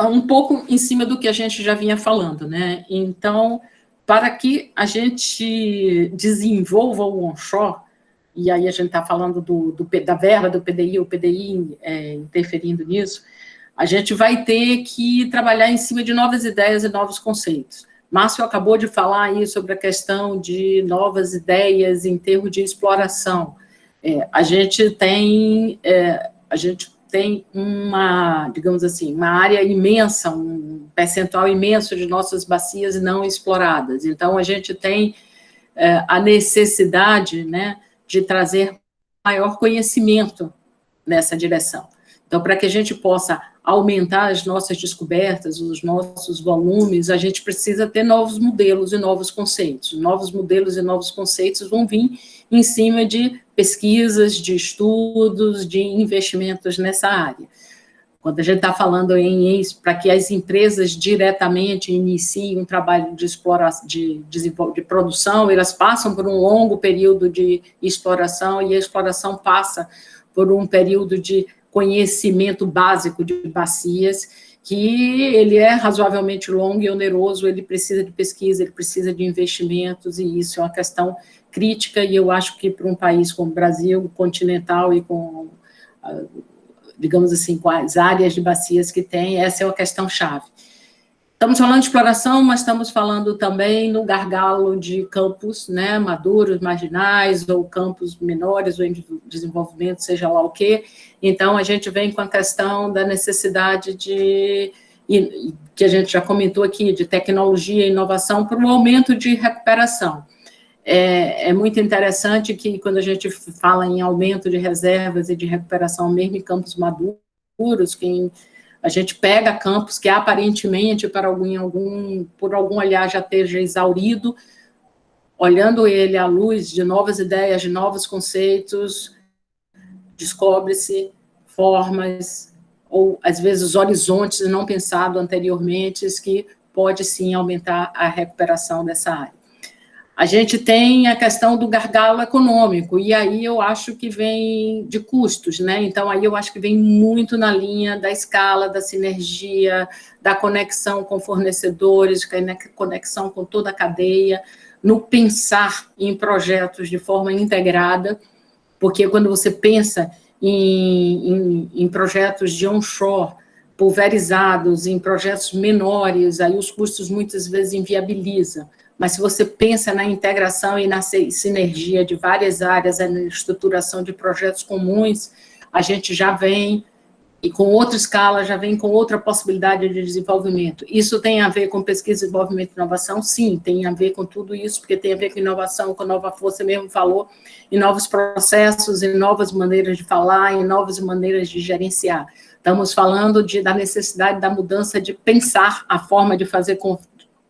Speaker 5: um pouco em cima do que a gente já vinha falando, né? Então, para que a gente desenvolva o onshore, e aí a gente está falando da verba do PDI, o PDI interferindo nisso, a gente vai ter que trabalhar em cima de novas ideias e novos conceitos. Márcio acabou de falar aí sobre a questão de novas ideias em termos de exploração. A gente tem uma, digamos assim, uma área imensa, um percentual imenso de nossas bacias não exploradas. Então, a gente tem a necessidade, né, de trazer maior conhecimento nessa direção. Então, para que a gente possa aumentar as nossas descobertas, os nossos volumes, a gente precisa ter novos modelos e novos conceitos. Novos modelos e novos conceitos vão vir em cima de pesquisas, de estudos, de investimentos nessa área. Quando a gente está falando para que as empresas diretamente iniciem um trabalho de exploração, de produção, elas passam por um longo período de exploração, e a exploração passa por um período de conhecimento básico de bacias, que ele é razoavelmente longo e oneroso, ele precisa de pesquisa, ele precisa de investimentos, e isso é uma questão crítica, e eu acho que para um país como o Brasil, continental e com, digamos assim, com as áreas de bacias que tem, essa é uma questão chave. Estamos falando de exploração, mas estamos falando também no gargalo de campos, né, maduros, marginais, ou campos menores, ou em desenvolvimento, seja lá o quê. Então, a gente vem com a questão da necessidade que a gente já comentou aqui, de tecnologia e inovação para o aumento de recuperação. É muito interessante que, quando a gente fala em aumento de reservas e de recuperação, mesmo em campos maduros, a gente pega campos que aparentemente, por algum olhar, já esteja exaurido, olhando ele à luz de novas ideias, de novos conceitos, descobre-se formas, ou às vezes horizontes não pensados anteriormente, que pode sim aumentar a recuperação dessa área. A gente tem a questão do gargalo econômico, e aí eu acho que vem de custos, né? Então, aí eu acho que vem muito na linha da escala, da sinergia, da conexão com fornecedores, conexão com toda a cadeia, no pensar em projetos de forma integrada, porque quando você pensa em projetos de onshore, pulverizados, em projetos menores, aí os custos muitas vezes inviabilizam. Mas se você pensa na integração e na sinergia de várias áreas, na estruturação de projetos comuns, a gente já vem, e com outra escala, já vem com outra possibilidade de desenvolvimento. Isso tem a ver com pesquisa, desenvolvimento e inovação? Sim, tem a ver com tudo isso, porque tem a ver com inovação, com nova força, mesmo falou, em novos processos, em novas maneiras de falar, em novas maneiras de gerenciar. Estamos falando da necessidade da mudança de pensar a forma de fazer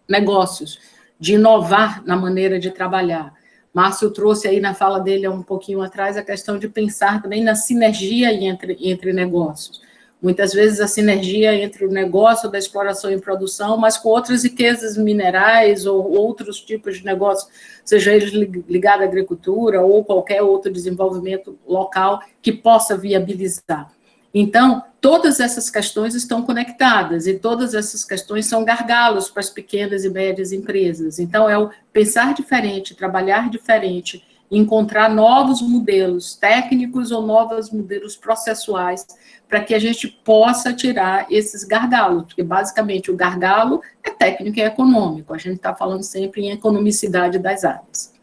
Speaker 5: negócios, de inovar na maneira de trabalhar. Márcio trouxe aí na fala dele, um pouquinho atrás, a questão de pensar também na sinergia entre negócios. muitas vezes a sinergia entre o negócio da exploração e produção, mas com outras riquezas minerais ou outros tipos de negócio, seja eles ligados à agricultura ou qualquer outro desenvolvimento local que possa viabilizar. Então, todas essas questões estão conectadas e todas essas questões são gargalos para as pequenas e médias empresas. Então, é o pensar diferente, trabalhar diferente, encontrar novos modelos técnicos ou novos modelos processuais para que a gente possa tirar esses gargalos, porque basicamente o gargalo é técnico e econômico, a gente está falando sempre em economicidade das áreas.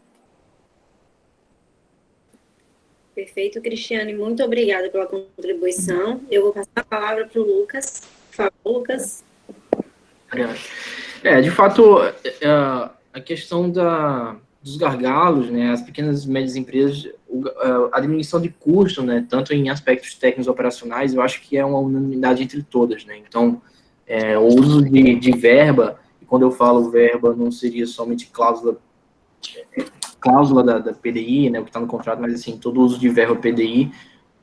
Speaker 2: Perfeito, Cristiane, muito obrigada pela contribuição. Eu vou passar a palavra para o Lucas. Por favor, Lucas.
Speaker 6: De fato, a questão dos gargalos, né, as pequenas e médias empresas, a diminuição de custo, né, tanto em aspectos técnicos operacionais, eu acho que é uma unanimidade entre todas, né, então, o uso de verba, e quando eu falo verba, não seria somente cláusula da PDI, né, o que está no contrato, mas, assim, todo o uso de verba PDI,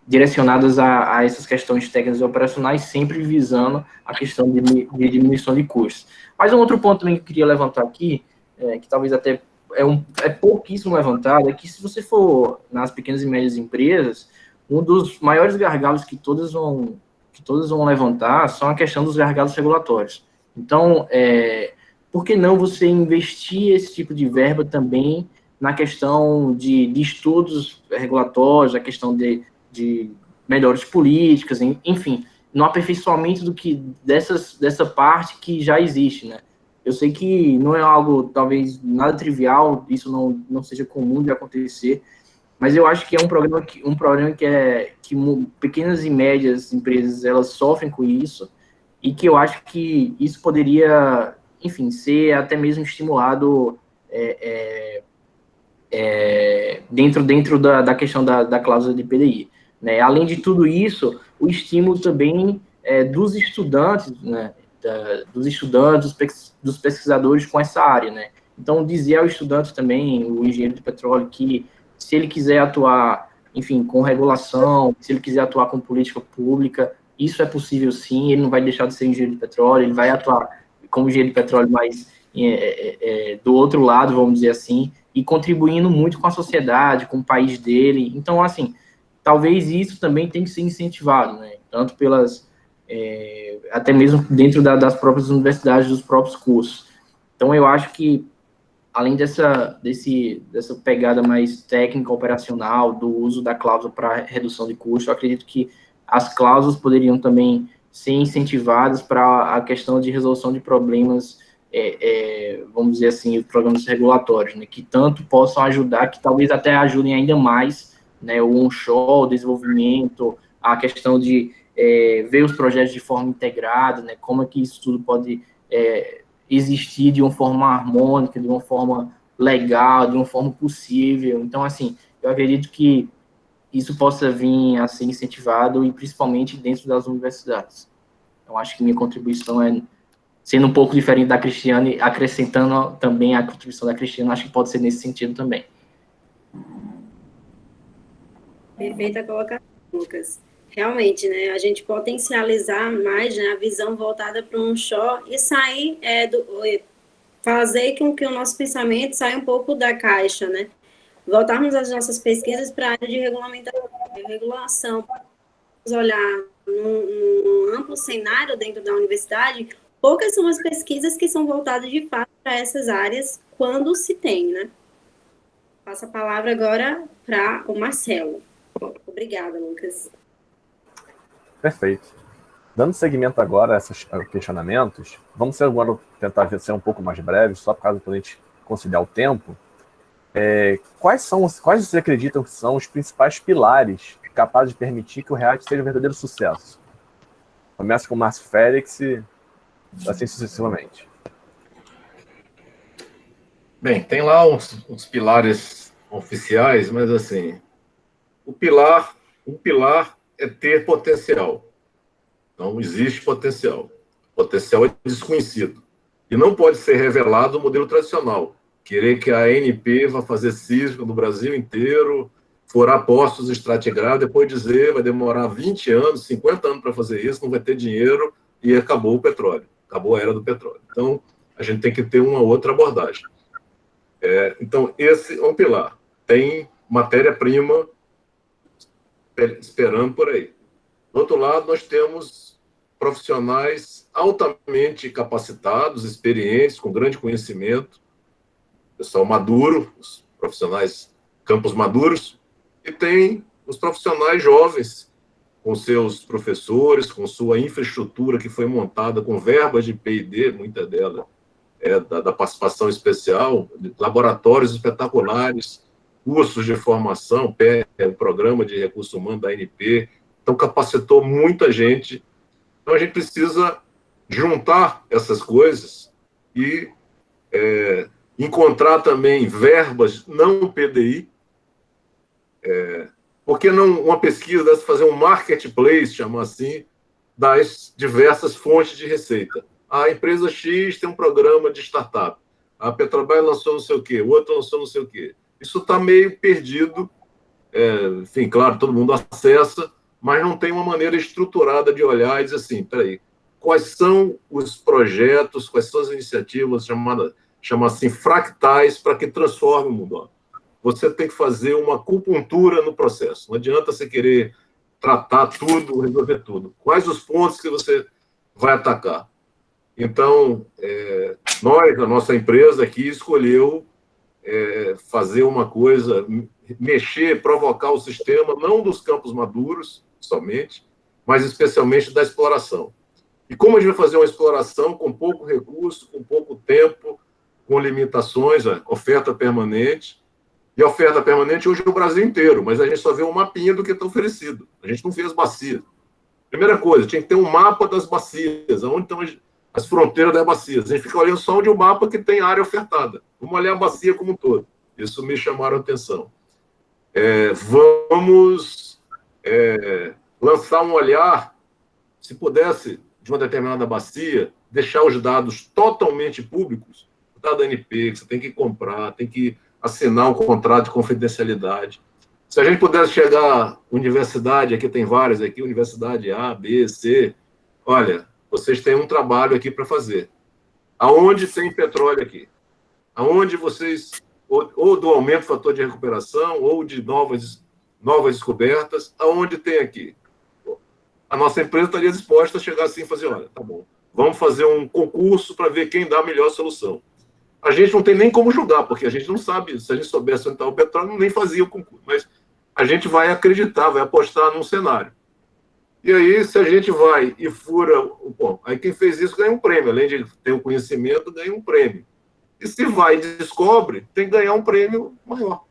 Speaker 6: direcionadas a essas questões técnicas e operacionais, sempre visando a questão de diminuição de custos. Mas um outro ponto também que eu queria levantar aqui, que talvez até é pouquíssimo levantado, é que se você for nas pequenas e médias empresas, um dos maiores gargalos que todas vão levantar são a questão dos gargalos regulatórios. Então, por que não você investir esse tipo de verba também na questão de estudos regulatórios, a questão de melhores políticas, enfim, no aperfeiçoamento dessa parte que já existe, né? Eu sei que não é algo, talvez, nada trivial, isso não seja comum de acontecer, mas eu acho que é um problema que pequenas e médias empresas, elas sofrem com isso, e que eu acho que isso poderia, enfim, ser até mesmo estimulado dentro da questão da cláusula de PDI. Né? Além de tudo isso, o estímulo também dos estudantes, né? Dos pesquisadores com essa área, né? Então, dizer ao estudante também, o engenheiro de petróleo, que se ele quiser atuar, enfim, com regulação, se ele quiser atuar com política pública, isso é possível sim, ele não vai deixar de ser engenheiro de petróleo, ele vai atuar como engenheiro de petróleo, mas do outro lado, vamos dizer assim, e contribuindo muito com a sociedade, com o país dele. Então, assim, talvez isso também tenha que ser incentivado, né? Tanto até mesmo dentro das próprias universidades, dos próprios cursos. Então, eu acho que, além dessa pegada mais técnica, operacional, do uso da cláusula para redução de custo, eu acredito que as cláusulas poderiam também ser incentivadas para a questão de resolução de problemas, vamos dizer assim, os programas regulatórios, né, que tanto possam ajudar, que talvez até ajudem ainda mais, né, o onshore, o desenvolvimento, a questão de ver os projetos de forma integrada, né, como é que isso tudo pode existir de uma forma harmônica, de uma forma legal, de uma forma possível. Então, assim, eu acredito que isso possa vir a ser incentivado, e principalmente dentro das universidades. Então, acho que minha contribuição sendo um pouco diferente da Cristiane, acrescentando também a contribuição da Cristiane, acho que pode ser nesse sentido também.
Speaker 2: Perfeita colocação, Lucas. Realmente, né, a gente potencializar mais, né, a visão voltada para um onshore e sair fazer com que o nosso pensamento saia um pouco da caixa, né? Voltarmos as nossas pesquisas para a área de regulamentação, regulação, olhar num amplo cenário dentro da universidade. Poucas são as pesquisas que são voltadas de fato para essas áreas quando se tem, né? Passo a palavra agora para o Marcelo. Obrigada, Lucas.
Speaker 3: Perfeito. Dando seguimento agora a esses questionamentos, vamos agora tentar ser um pouco mais breves, só por causa da gente conciliar o tempo. Quais vocês acreditam que são os principais pilares capazes de permitir que o REACT seja um verdadeiro sucesso? Começa com o Márcio Félix e assim sucessivamente.
Speaker 4: Bem, tem lá uns pilares oficiais, mas assim, um pilar é ter potencial. Não existe potencial. Potencial é desconhecido. E não pode ser revelado no modelo tradicional. Querer que a ANP vá fazer sísmica no Brasil inteiro furar poços, estratigrado, depois dizer vai demorar 20 anos, 50 anos para fazer isso, não vai ter dinheiro e acabou o petróleo, acabou a era do petróleo. Então, a gente tem que ter uma outra abordagem. Então, esse é um pilar. Tem matéria-prima esperando por aí. Do outro lado, nós temos profissionais altamente capacitados, experientes, com grande conhecimento, pessoal maduro, os profissionais campos maduros, e tem os profissionais jovens, com seus professores, com sua infraestrutura que foi montada com verbas de P&D, muita dela da participação especial, de laboratórios espetaculares, cursos de formação, o programa de recurso humano da ANP, então capacitou muita gente. Então a gente precisa juntar essas coisas e encontrar também verbas não PDI, por que não uma pesquisa dessa fazer um marketplace, chamar assim, das diversas fontes de receita? A empresa X tem um programa de startup, a Petrobras lançou não sei o quê, o outro lançou não sei o quê. Isso está meio perdido, enfim, claro, todo mundo acessa, mas não tem uma maneira estruturada de olhar e dizer assim, peraí, quais são os projetos, quais são as iniciativas chamadas assim, fractais para que transforme o mundo? Você tem que fazer uma acupuntura no processo. Não adianta você querer tratar tudo, resolver tudo. Quais os pontos que você vai atacar? Então, a nossa empresa aqui escolheu fazer uma coisa, mexer, provocar o sistema, não dos campos maduros somente, mas especialmente da exploração. E como a gente vai fazer uma exploração com pouco recurso, com pouco tempo, com limitações, oferta permanente. E a oferta permanente hoje é o Brasil inteiro, mas a gente só vê um mapinha do que está oferecido. A gente não vê as bacias. Primeira coisa, tinha que ter um mapa das bacias, onde estão as fronteiras das bacias. A gente fica olhando só onde o mapa que tem área ofertada. Vamos olhar a bacia como um todo. Isso me chamaram a atenção. Vamos lançar um olhar, se pudesse, de uma determinada bacia, deixar os dados totalmente públicos, o dado da ANP, que você tem que comprar, tem que assinar um contrato de confidencialidade. Se a gente pudesse chegar, universidade, aqui tem várias, aqui, universidade A, B, C, olha, vocês têm um trabalho aqui para fazer. Aonde tem petróleo aqui? Aonde vocês, ou do aumento do fator de recuperação, ou de novas descobertas, aonde tem aqui? A nossa empresa estaria disposta a chegar assim e fazer, olha, tá bom, vamos fazer um concurso para ver quem dá a melhor solução. A gente não tem nem como julgar, porque a gente não sabe, se a gente soubesse onde está o petróleo, nem fazia o concurso, mas a gente vai acreditar, vai apostar num cenário. E aí, se a gente vai e fura, bom, aí quem fez isso ganha um prêmio, além de ter o conhecimento, ganha um prêmio. E se vai e descobre, tem que ganhar um prêmio maior.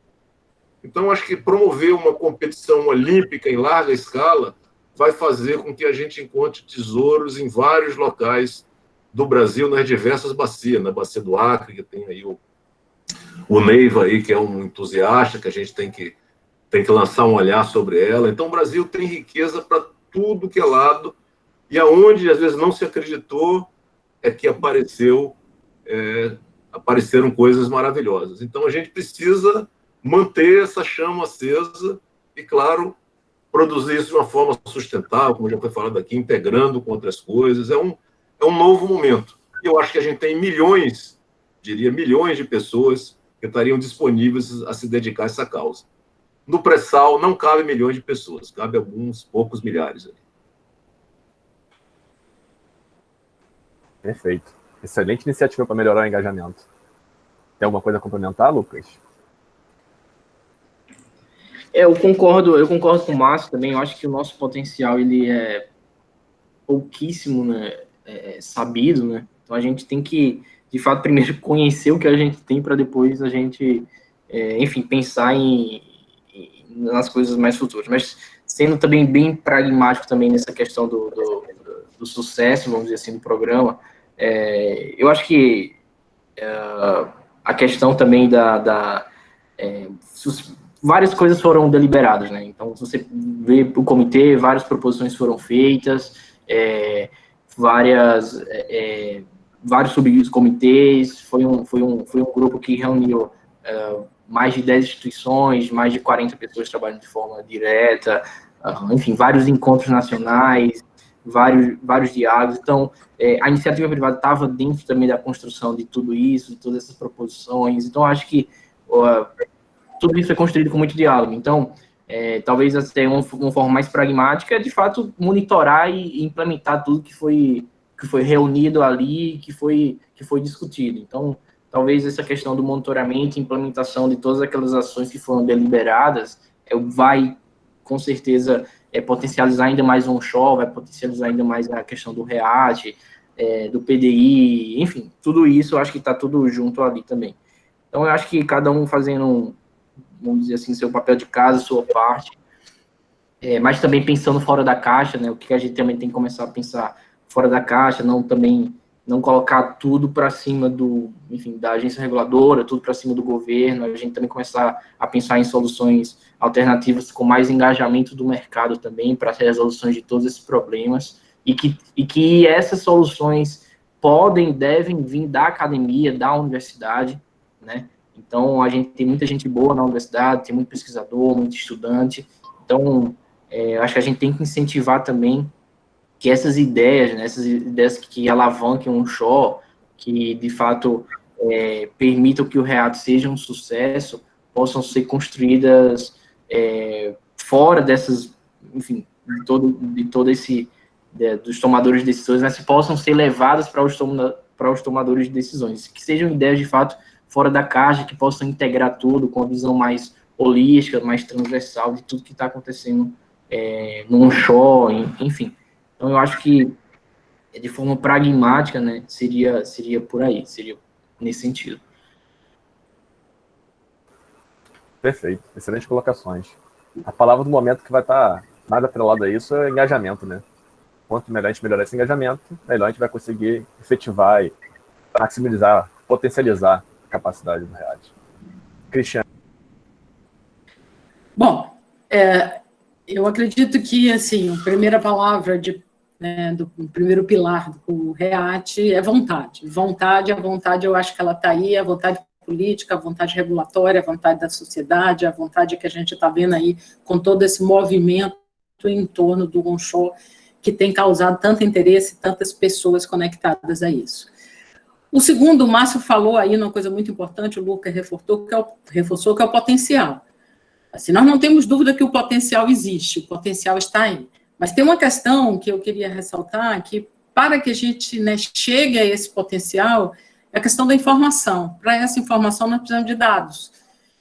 Speaker 4: Então, acho que promover uma competição olímpica em larga escala vai fazer com que a gente encontre tesouros em vários locais do Brasil, nas diversas bacias, na bacia do Acre, que tem aí o Neiva, aí, que é um entusiasta, que a gente tem que lançar um olhar sobre ela. Então, o Brasil tem riqueza para tudo que é lado, e aonde, às vezes, não se acreditou, é que apareceram coisas maravilhosas. Então, a gente precisa manter essa chama acesa e, claro, produzir isso de uma forma sustentável, como já foi falado aqui, integrando com outras coisas. É um novo momento. E eu acho que a gente tem milhões de pessoas que estariam disponíveis a se dedicar a essa causa. No pré-sal não cabe milhões de pessoas, cabe alguns poucos milhares.
Speaker 3: Perfeito. Excelente iniciativa para melhorar o engajamento. Tem alguma coisa a complementar, Lucas?
Speaker 6: Eu concordo com o Márcio também. Eu acho que o nosso potencial ele é pouquíssimo, né, sabido, né? Então a gente tem que, de fato, primeiro conhecer o que a gente tem para depois a gente, enfim, pensar nas coisas mais futuras. Mas sendo também bem pragmático também nessa questão do sucesso, vamos dizer assim, do programa, eu acho que a questão também várias coisas foram deliberadas, né? Então, se você vê o comitê, várias proposições foram feitas, vários subcomitês, foi um grupo que reuniu mais de 10 instituições, mais de 40 pessoas trabalhando de forma direta, enfim, vários encontros nacionais, vários diálogos. Então, a iniciativa privada estava dentro também da construção de tudo isso, de todas essas proposições. Então, acho que tudo isso foi construído com muito diálogo. Então, talvez até uma forma mais pragmática é, de fato, monitorar e implementar tudo que foi reunido ali, que foi discutido. Então, talvez essa questão do monitoramento e implementação de todas aquelas ações que foram deliberadas vai, com certeza, potencializar ainda mais o onshore, vai potencializar ainda mais a questão do REAT, do PDI, enfim, tudo isso eu acho que está tudo junto ali também. Então, eu acho que cada um fazendo, vamos dizer assim, seu papel de casa, sua parte, mas também pensando fora da caixa, né, o que a gente também tem que começar a pensar fora da caixa, não colocar tudo para cima da agência reguladora, tudo para cima do governo, a gente também começar a pensar em soluções alternativas com mais engajamento do mercado também, para resoluções de todos esses problemas, e que essas soluções devem vir da academia, da universidade, né? Então, a gente tem muita gente boa na universidade, tem muito pesquisador, muito estudante, então, acho que a gente tem que incentivar também que essas ideias, né, essas ideias que alavanquem um onshore, que de fato permitam que o REAT seja um sucesso, possam ser construídas fora dessas, enfim, de todo esse, dos tomadores de decisões, mas que possam ser levadas para os tomadores de decisões, que sejam ideias de fato fora da caixa, que possam integrar tudo com a visão mais holística, mais transversal de tudo que está acontecendo no onshore, enfim. Então, eu acho que, de forma pragmática, né, seria por aí, seria nesse sentido.
Speaker 3: Perfeito, excelentes colocações. A palavra do momento que vai estar mais atrelada a isso é engajamento, né? Quanto melhor a gente melhorar esse engajamento, melhor a gente vai conseguir efetivar e maximizar, potencializar a capacidade do REAT. Cristiane.
Speaker 5: Bom, eu acredito que, assim, a primeira palavra do primeiro pilar do REAT é vontade. A vontade eu acho que ela está aí, a vontade política, a vontade regulatória, a vontade da sociedade, a vontade que a gente está vendo aí com todo esse movimento em torno do onshore, que tem causado tanto interesse, tantas pessoas conectadas a isso. O segundo, o Márcio falou aí uma coisa muito importante, o Lucas reforçou, que é o potencial. Assim, nós não temos dúvida que o potencial existe, o potencial está aí. Mas tem uma questão que eu queria ressaltar, que para que a gente chegue a esse potencial, é a questão da informação. Para essa informação, nós precisamos de dados.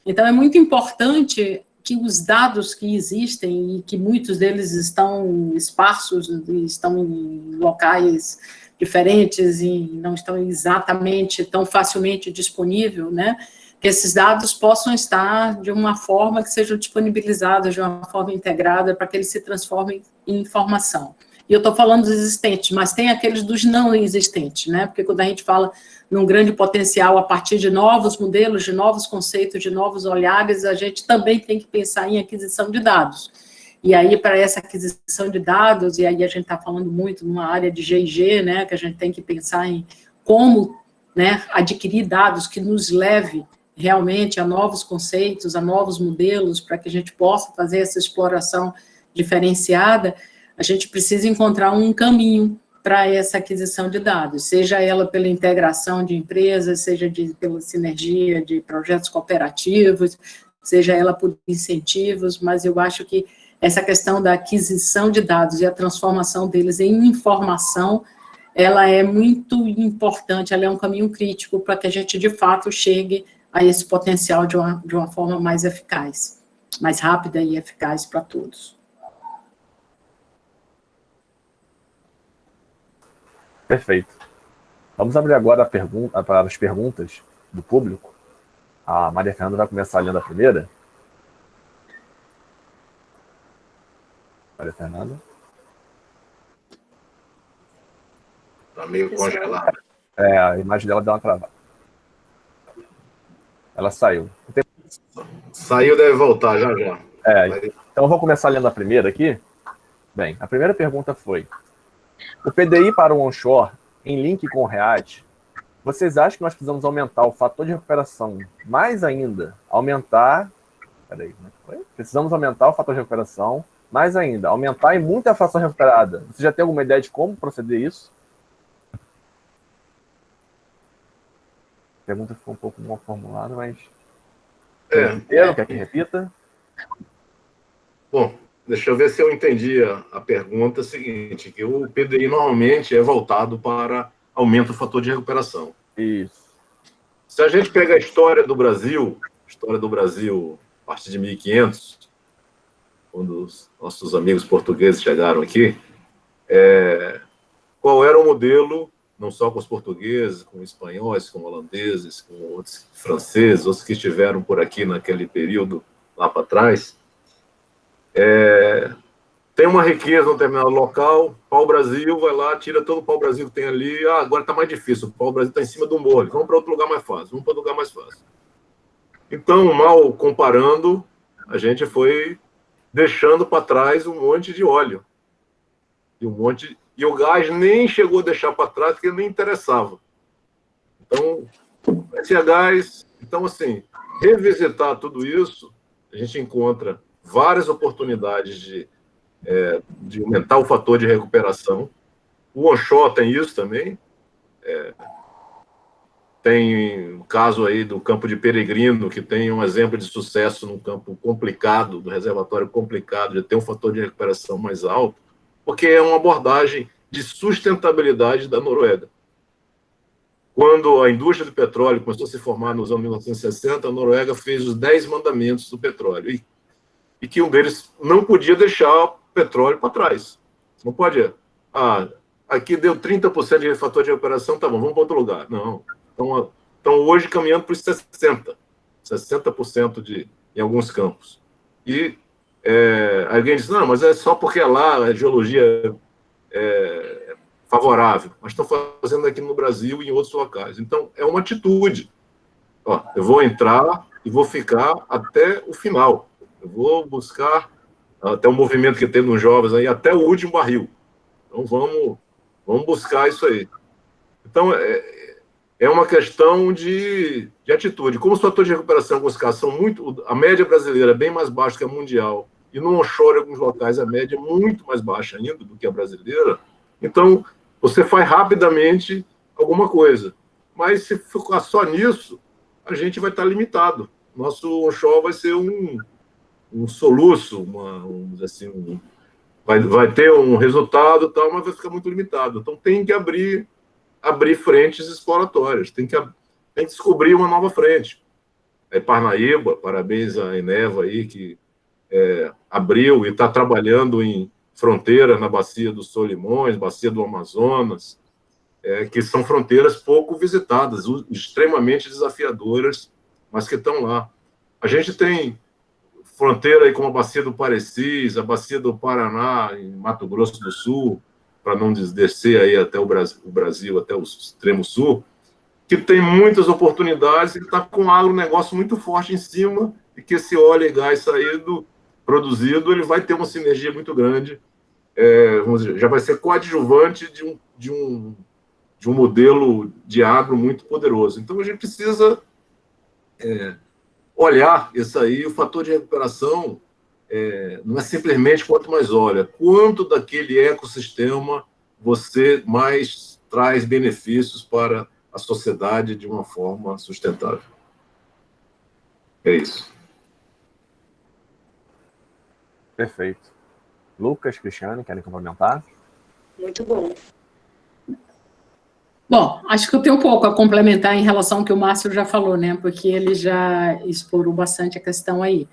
Speaker 5: Então, é muito importante que os dados que existem, e que muitos deles estão esparsos, estão em locais diferentes e não estão exatamente tão facilmente disponíveis, né? Que esses dados possam estar de uma forma que sejam disponibilizados de uma forma integrada para que eles se transformem em informação. E eu estou falando dos existentes, mas tem aqueles dos não existentes, né? Porque quando a gente fala num grande potencial a partir de novos modelos, de novos conceitos, de novos olhares, a gente também tem que pensar em aquisição de dados. E aí, para essa aquisição de dados, e aí a gente está falando muito numa área de G&G, né? Que a gente tem que pensar em como, né, adquirir dados que nos leve realmente a novos conceitos, a novos modelos, para que a gente possa fazer essa exploração diferenciada, a gente precisa encontrar um caminho para essa aquisição de dados, seja ela pela integração de empresas, seja pela sinergia de projetos cooperativos, seja ela por incentivos, mas eu acho que essa questão da aquisição de dados e a transformação deles em informação, ela é muito importante, ela é um caminho crítico para que a gente, de fato, chegue a esse potencial de uma forma mais eficaz, mais rápida e eficaz para todos.
Speaker 3: Perfeito. Vamos abrir agora para as perguntas do público. A Maria Fernanda vai começar lendo a primeira. Maria Fernanda.
Speaker 4: Está meio congelado.
Speaker 3: A imagem dela deu uma travada. Ela saiu.
Speaker 4: Saiu, deve voltar já.
Speaker 3: Então eu vou começar lendo a primeira aqui. Bem, a primeira pergunta foi: o PDI para o onshore, em link com o REAT, Vocês acham que nós precisamos aumentar o fator de recuperação mais ainda? Aumentar... Peraí, como é que foi? Precisamos aumentar o fator de recuperação mais ainda. Aumentar e muito a fração recuperada. Você já tem alguma ideia de como proceder isso? A pergunta ficou um pouco mal formulada, mas... Quer que repita?
Speaker 4: Bom, deixa eu ver se eu entendi a pergunta seguinte, que o PDI normalmente é voltado para aumento do fator de recuperação.
Speaker 3: Isso.
Speaker 4: Se a gente pega a história do Brasil a partir de 1500, quando os nossos amigos portugueses chegaram aqui, qual era o modelo, não só com os portugueses, com os espanhóis, com holandeses, com outros franceses, outros que estiveram por aqui naquele período, lá para trás, tem uma riqueza no determinado local, pau-brasil, vai lá, tira todo o pau-brasil que tem ali, agora está mais difícil, o pau-brasil está em cima do morro, vamos para outro lugar mais fácil, vamos para outro lugar mais fácil. Então, mal comparando, a gente foi deixando para trás um monte de óleo, e o gás nem chegou a deixar para trás, porque nem interessava. Então, esse gás... Então, assim, revisitar tudo isso, a gente encontra várias oportunidades de aumentar o fator de recuperação. O onshore tem isso também. Tem o caso aí do campo de Peregrino, que tem um exemplo de sucesso num campo complicado, do reservatório complicado, de ter um fator de recuperação mais alto, porque é uma abordagem de sustentabilidade da Noruega. Quando a indústria do petróleo começou a se formar nos anos 1960, a Noruega fez os 10 mandamentos do petróleo, e que um deles não podia deixar o petróleo para trás. Não pode... aqui deu 30% de fator de recuperação, tá bom, vamos para outro lugar. Não. Então hoje caminhando para os 60% em alguns campos. E alguém diz, não, mas é só porque lá a geologia é favorável. Mas estão fazendo aqui no Brasil e em outros locais. Então, é uma atitude. Eu vou entrar e vou ficar até o final. Eu vou buscar até o movimento que tem nos jovens aí, até o último barril. Então, vamos buscar isso aí. Então, é uma questão de atitude. Como os fatores de recuperação em alguns casos são muito... A média brasileira é bem mais baixa que a mundial, e no onshore, em alguns locais, a média é muito mais baixa ainda do que a brasileira. Então, você faz rapidamente alguma coisa. Mas se ficar só nisso, a gente vai estar limitado. Nosso onshore vai ser um soluço, vai ter um resultado, tal, mas vai ficar muito limitado. Então, tem que abrir frentes exploratórias, tem que descobrir uma nova frente. Parnaíba, parabéns à Eneva aí, que abriu e está trabalhando em fronteira na Bacia dos Solimões, Bacia do Amazonas, que são fronteiras pouco visitadas, extremamente desafiadoras, mas que estão lá. A gente tem fronteira aí com a Bacia do Parecis, a Bacia do Paraná, em Mato Grosso do Sul, para não descer aí até o Brasil, até o extremo sul, que tem muitas oportunidades e que está com um agronegócio muito forte em cima, e que esse óleo e gás produzido, ele vai ter uma sinergia muito grande, vamos dizer, já vai ser coadjuvante de um modelo de agro muito poderoso. Então, a gente precisa olhar isso aí, o fator de recuperação não é simplesmente quanto mais olha, quanto daquele ecossistema você mais traz benefícios para a sociedade de uma forma sustentável. É isso.
Speaker 3: Perfeito. Lucas, Cristiane, querem complementar?
Speaker 2: Muito bom.
Speaker 5: Bom, acho que eu tenho um pouco a complementar em relação ao que o Márcio já falou, né? Porque ele já explorou bastante a questão aí.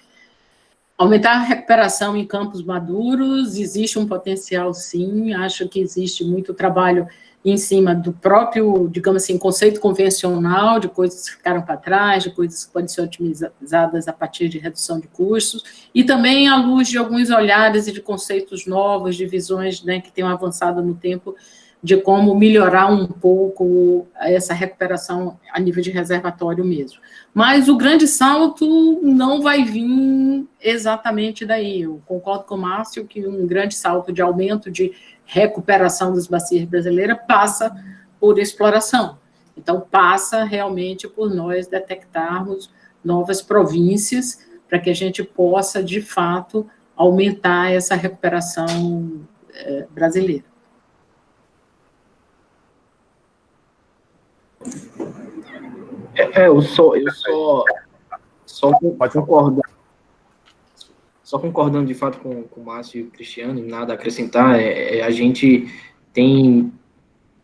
Speaker 5: Aumentar a recuperação em campos maduros, existe um potencial, sim. Acho que existe muito trabalho em cima do próprio, digamos assim, conceito convencional, de coisas que ficaram para trás, de coisas que podem ser otimizadas a partir de redução de custos, e também à luz de alguns olhares e de conceitos novos, de visões, né, que tenham avançado no tempo, de como melhorar um pouco essa recuperação a nível de reservatório mesmo. Mas o grande salto não vai vir exatamente daí. Eu concordo com o Márcio que um grande salto de aumento de recuperação das bacias brasileiras passa por exploração. Então, passa realmente por nós detectarmos novas províncias para que a gente possa, de fato, aumentar essa recuperação brasileira.
Speaker 6: Eu só concordando. Só concordando de fato com o Márcio e o Cristiano, nada a acrescentar, a gente tem,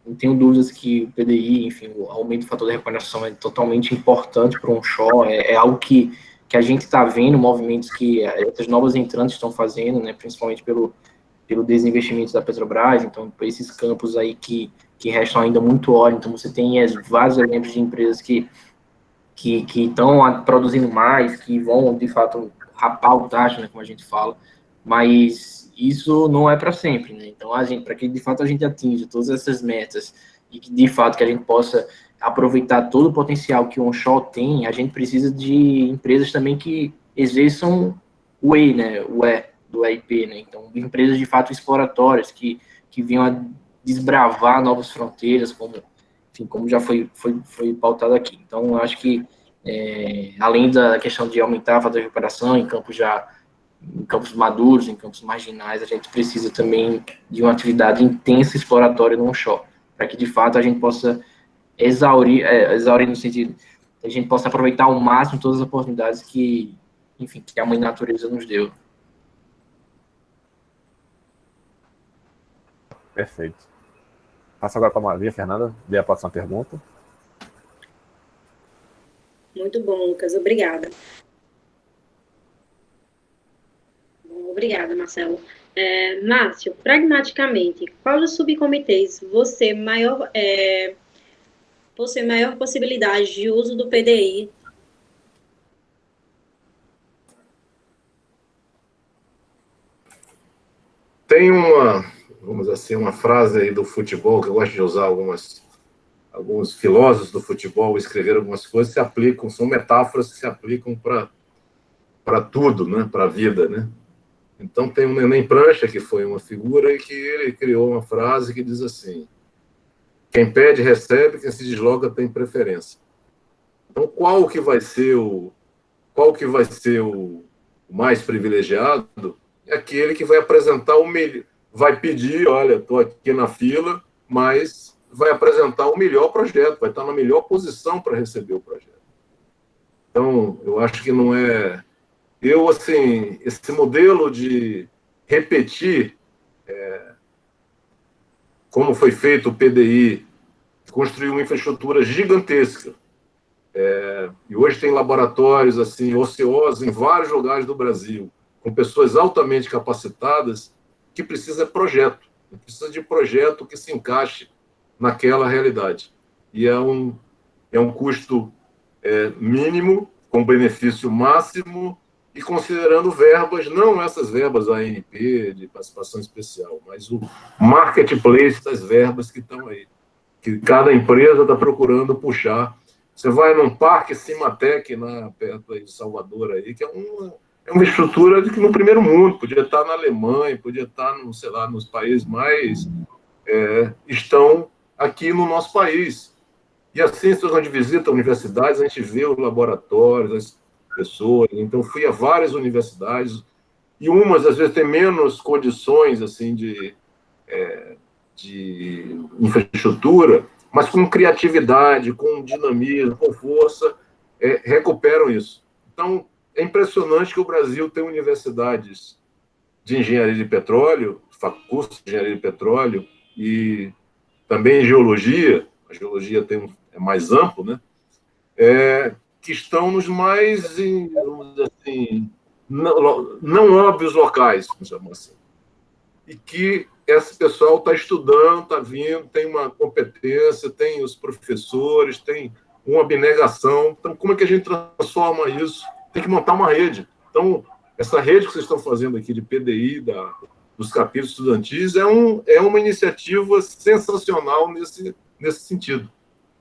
Speaker 6: não tenho dúvidas que o PDI, enfim, o aumento do fator de recuperação é totalmente importante para um show, é algo que a gente está vendo, movimentos que essas novas entrantes estão fazendo, né, principalmente pelo desinvestimento da Petrobras, então, por esses campos aí que restam ainda muito óleo, então você tem vários exemplos de empresas que estão produzindo mais, que vão, de fato, rapar o taxa, né, como a gente fala, mas isso não é para sempre, né? Então, para que de fato a gente atinja todas essas metas e que de fato que a gente possa aproveitar todo o potencial que o onshore tem, a gente precisa de empresas também que exerçam o E, né? O E do EIP, né? Então, empresas de fato exploratórias que venham a desbravar novas fronteiras, como já foi pautado aqui. Então, eu acho que além da questão de aumentar a fator de recuperação em campos maduros, em campos marginais, a gente precisa também de uma atividade intensa exploratória no onshore, para que de fato a gente possa exaurir no sentido, a gente possa aproveitar ao máximo todas as oportunidades que a mãe natureza nos deu.
Speaker 3: Perfeito. Passo agora para a Maria Fernanda, dê a próxima pergunta.
Speaker 2: Muito bom, Lucas, obrigada. Obrigada, Marcelo. Márcio, pragmaticamente, qual dos subcomitês você possui maior possibilidade de uso do PDI?
Speaker 4: Tem vamos dizer assim, uma frase aí do futebol que eu gosto de usar, alguns filósofos do futebol escreveram algumas coisas que se aplicam, são metáforas que se aplicam para tudo, né? Para a vida, né? Então tem um Neném Prancha, que foi uma figura, e que ele criou uma frase que diz assim: quem pede, recebe, quem se desloca tem preferência. Então, qual que vai ser o mais privilegiado? É aquele que vai apresentar o melhor, vai pedir, olha, estou aqui na fila, mas vai apresentar o melhor projeto, vai estar na melhor posição para receber o projeto. Então, eu acho que não é... assim, esse modelo de repetir como foi feito o PDI, construiu uma infraestrutura gigantesca. E hoje tem laboratórios assim, ociosos em vários lugares do Brasil, com pessoas altamente capacitadas, que precisa de projeto. Precisa de projeto que se encaixe naquela realidade. E é um custo mínimo, com benefício máximo, e considerando verbas, não essas verbas ANP, de participação especial, mas o marketplace das verbas que estão aí, que cada empresa está procurando puxar. Você vai num parque Cimatec, perto aí de Salvador, aí, que é uma estrutura que no primeiro mundo, podia estar na Alemanha, podia estar, sei lá, nos países mais... estão aqui no nosso país. E assim, se a gente visita universidades, a gente vê os laboratórios, as pessoas. Então, fui a várias universidades, e umas, às vezes, têm menos condições assim, de infraestrutura, mas com criatividade, com dinamismo, com força, recuperam isso. Então, é impressionante que o Brasil tem universidades de engenharia de petróleo, cursos de engenharia de petróleo, e também geologia, a geologia é mais amplo, né? Que estão nos mais, assim, não óbvios locais, vamos chamar assim. E que esse pessoal está estudando, está vindo, tem uma competência, tem os professores, tem uma abnegação. Então, como é que a gente transforma isso? Tem que montar uma rede. Então, essa rede que vocês estão fazendo aqui de PDI, dos capítulos estudantis, é uma iniciativa sensacional nesse sentido,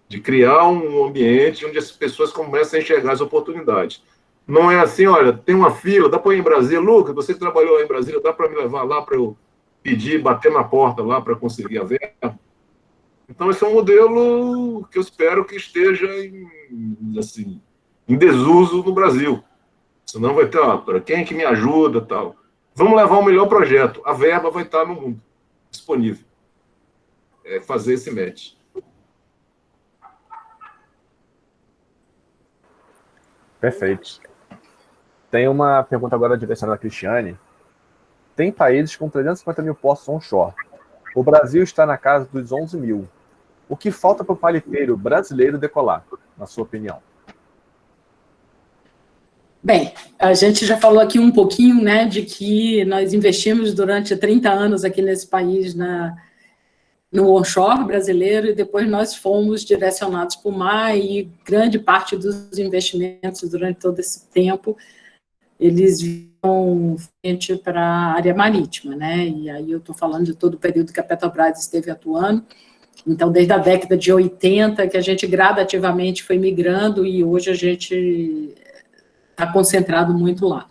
Speaker 4: de criar um ambiente onde as pessoas começam a enxergar as oportunidades. Não é assim, olha, tem uma fila, dá para ir em Brasília, Lucas, você que trabalhou em Brasília, dá para me levar lá para eu pedir, bater na porta lá para conseguir a verba? Então, esse é um modelo que eu espero que esteja em desuso no Brasil. Senão vai ter, para quem é que me ajuda tal. Vamos levar o melhor projeto. A verba vai estar no mundo, disponível. É fazer esse match.
Speaker 3: Perfeito. Tem uma pergunta agora direcionada a Cristiane. Tem países com 350 mil postos onshore. O Brasil está na casa dos 11 mil. O que falta para o paliteiro brasileiro decolar, na sua opinião?
Speaker 5: Bem, a gente já falou aqui um pouquinho, né, de que nós investimos durante 30 anos aqui nesse país no onshore brasileiro, e depois nós fomos direcionados para o mar, e grande parte dos investimentos durante todo esse tempo, eles vão frente para a área marítima, né, e aí eu estou falando de todo o período que a Petrobras esteve atuando. Então, desde a década de 80, que a gente gradativamente foi migrando, e hoje a gente está concentrado muito lá.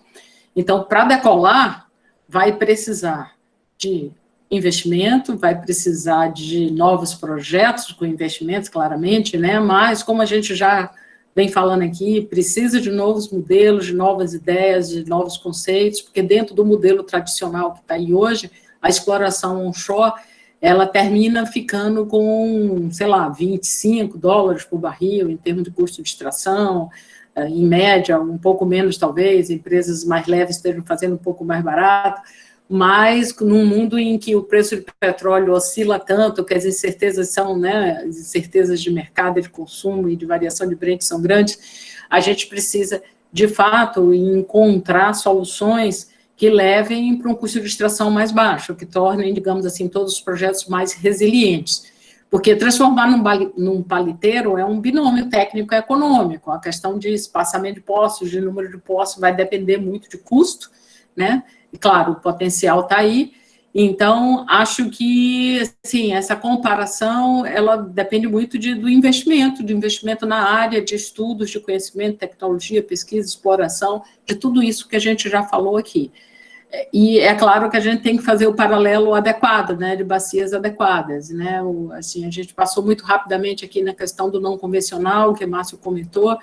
Speaker 5: Então, para decolar, vai precisar de investimento, vai precisar de novos projetos com investimentos, claramente, né? Mas, como a gente já vem falando aqui, precisa de novos modelos, de novas ideias, de novos conceitos, porque dentro do modelo tradicional que está aí hoje, a exploração onshore, ela termina ficando com, sei lá, $25 por barril, em termos de custo de extração, em média, um pouco menos talvez, empresas mais leves estejam fazendo um pouco mais barato, mas num mundo em que o preço de petróleo oscila tanto, que as incertezas são, né, as incertezas de mercado, de consumo e de variação de Brent são grandes, a gente precisa, de fato, encontrar soluções que levem para um custo de extração mais baixo, que tornem, digamos assim, todos os projetos mais resilientes. Porque transformar num paliteiro é um binômio técnico-econômico. A questão de espaçamento de poços, de número de poços, vai depender muito de custo, né? E, claro, o potencial está aí. Então, acho que, assim, essa comparação, ela depende muito do investimento na área de estudos, de conhecimento, tecnologia, pesquisa, exploração, de tudo isso que a gente já falou aqui. E é claro que a gente tem que fazer o paralelo adequado, né, de bacias adequadas, né, assim, a gente passou muito rapidamente aqui na questão do não convencional, que o Márcio comentou.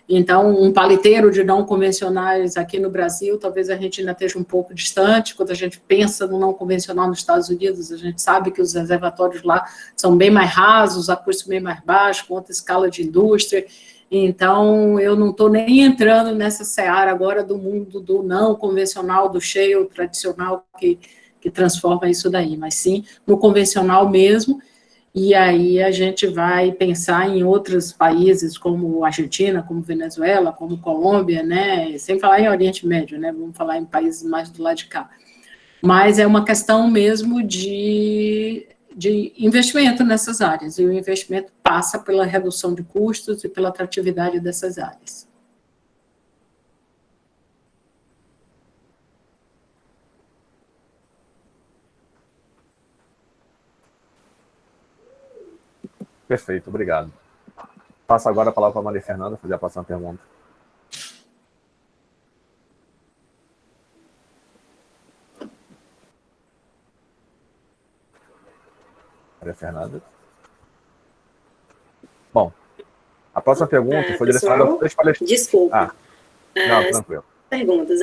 Speaker 5: Então, um paliteiro de não convencionais aqui no Brasil, talvez a gente ainda esteja um pouco distante. Quando a gente pensa no não convencional nos Estados Unidos, a gente sabe que os reservatórios lá são bem mais rasos, a custo bem mais baixo, com outra escala de indústria. Então, eu não estou nem entrando nessa seara agora do mundo do não convencional, do shale tradicional que transforma isso daí, mas sim no convencional mesmo. E aí a gente vai pensar em outros países como Argentina, como Venezuela, como Colômbia, né? Sem falar em Oriente Médio, né? Vamos falar em países mais do lado de cá. Mas é uma questão mesmo de investimento nessas áreas, e o investimento passa pela redução de custos e pela atratividade dessas áreas.
Speaker 3: Perfeito, obrigado. Passo agora a palavra para a Maria Fernanda, fazer a próxima pergunta. Maria Fernanda. Bom, a próxima pergunta foi direcionada aos 3 palestrantes.
Speaker 2: Desculpa.
Speaker 3: Não, tranquilo.
Speaker 2: Perguntas.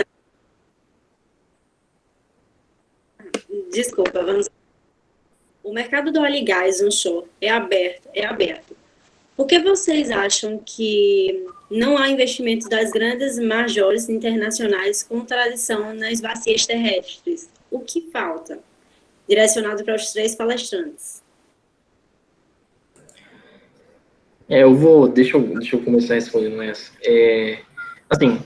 Speaker 2: Desculpa, vamos. O mercado do óleo e gás onshore é aberto. Por que vocês acham que não há investimentos das grandes majors internacionais com tradição nas bacias terrestres? O que falta? Direcionado para os 3 palestrantes.
Speaker 6: Deixa eu começar respondendo essa. Assim,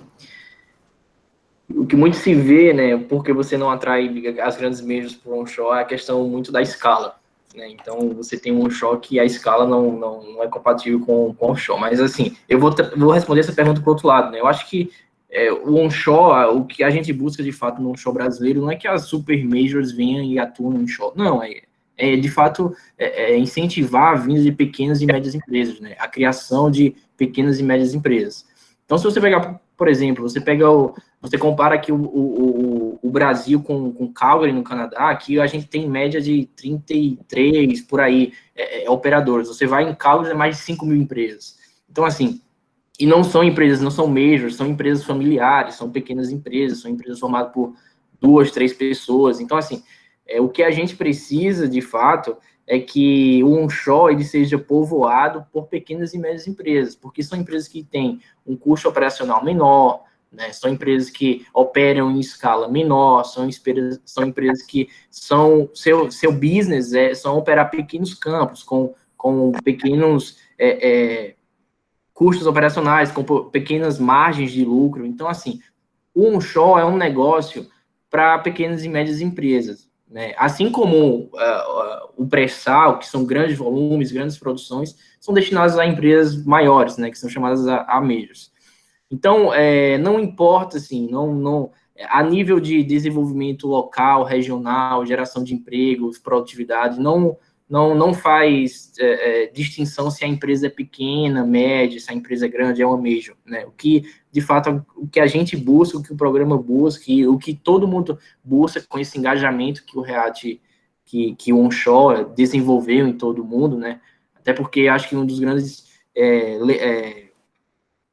Speaker 6: o que muito se vê, né, porque você não atrai as grandes majors para o onshore, é a questão muito da escala, né? Então, você tem um onshore que a escala não é compatível com o offshore. Mas, assim, eu vou responder essa pergunta para o outro lado, né? Eu acho que o onshore, o que a gente busca, de fato, no onshore brasileiro, não é que as super majors venham e atuem no onshore. Não, de fato, incentivar a vinda de pequenas e médias empresas, né? A criação de pequenas e médias empresas. Então, se você pegar, por exemplo, você compara aqui o Brasil com Calgary, no Canadá, aqui a gente tem média de 33, por aí, operadores. Você vai em Calgary, é mais de 5 mil empresas. Então, assim, e não são empresas, não são majors, são empresas familiares, são pequenas empresas, são empresas formadas por 2, 3 pessoas. Então, assim, o que a gente precisa, de fato, é que o onshore ele seja povoado por pequenas e médias empresas, porque são empresas que têm um custo operacional menor, né? São empresas que operam em escala menor, são empresas que seu business são operar pequenos campos, com pequenos custos operacionais, com pequenas margens de lucro. Então, assim, o onshore é um negócio para pequenas e médias empresas, né? Assim como o pré-sal, que são grandes volumes, grandes produções, são destinados a empresas maiores, né, que são chamadas a majors. Então, não importa, assim, a nível de desenvolvimento local, regional, geração de empregos, produtividade, não faz distinção se a empresa é pequena, média, se a empresa é grande, é uma major, né? O que, de fato, o que a gente busca, o que o programa busca, o que todo mundo busca com esse engajamento que o REAT, que o onshore desenvolveu em todo o mundo, né? Até porque acho que um dos grandes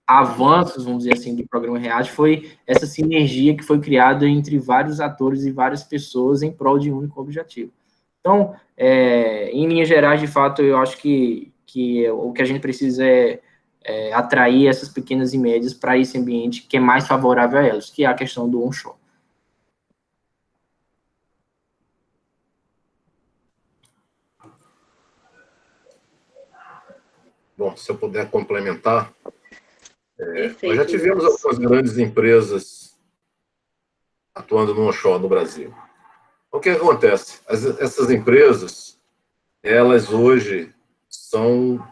Speaker 6: avanços, vamos dizer assim, do programa REAT foi essa sinergia que foi criada entre vários atores e várias pessoas em prol de um único objetivo. Então, em linhas gerais, de fato, eu acho que o que a gente precisa é atrair essas pequenas e médias para esse ambiente que é mais favorável a elas, que é a questão do onshore.
Speaker 4: Bom, se eu puder complementar,
Speaker 2: Perfeito.
Speaker 4: nós já tivemos algumas grandes empresas atuando no onshore no Brasil. O que acontece? Essas empresas, elas hoje são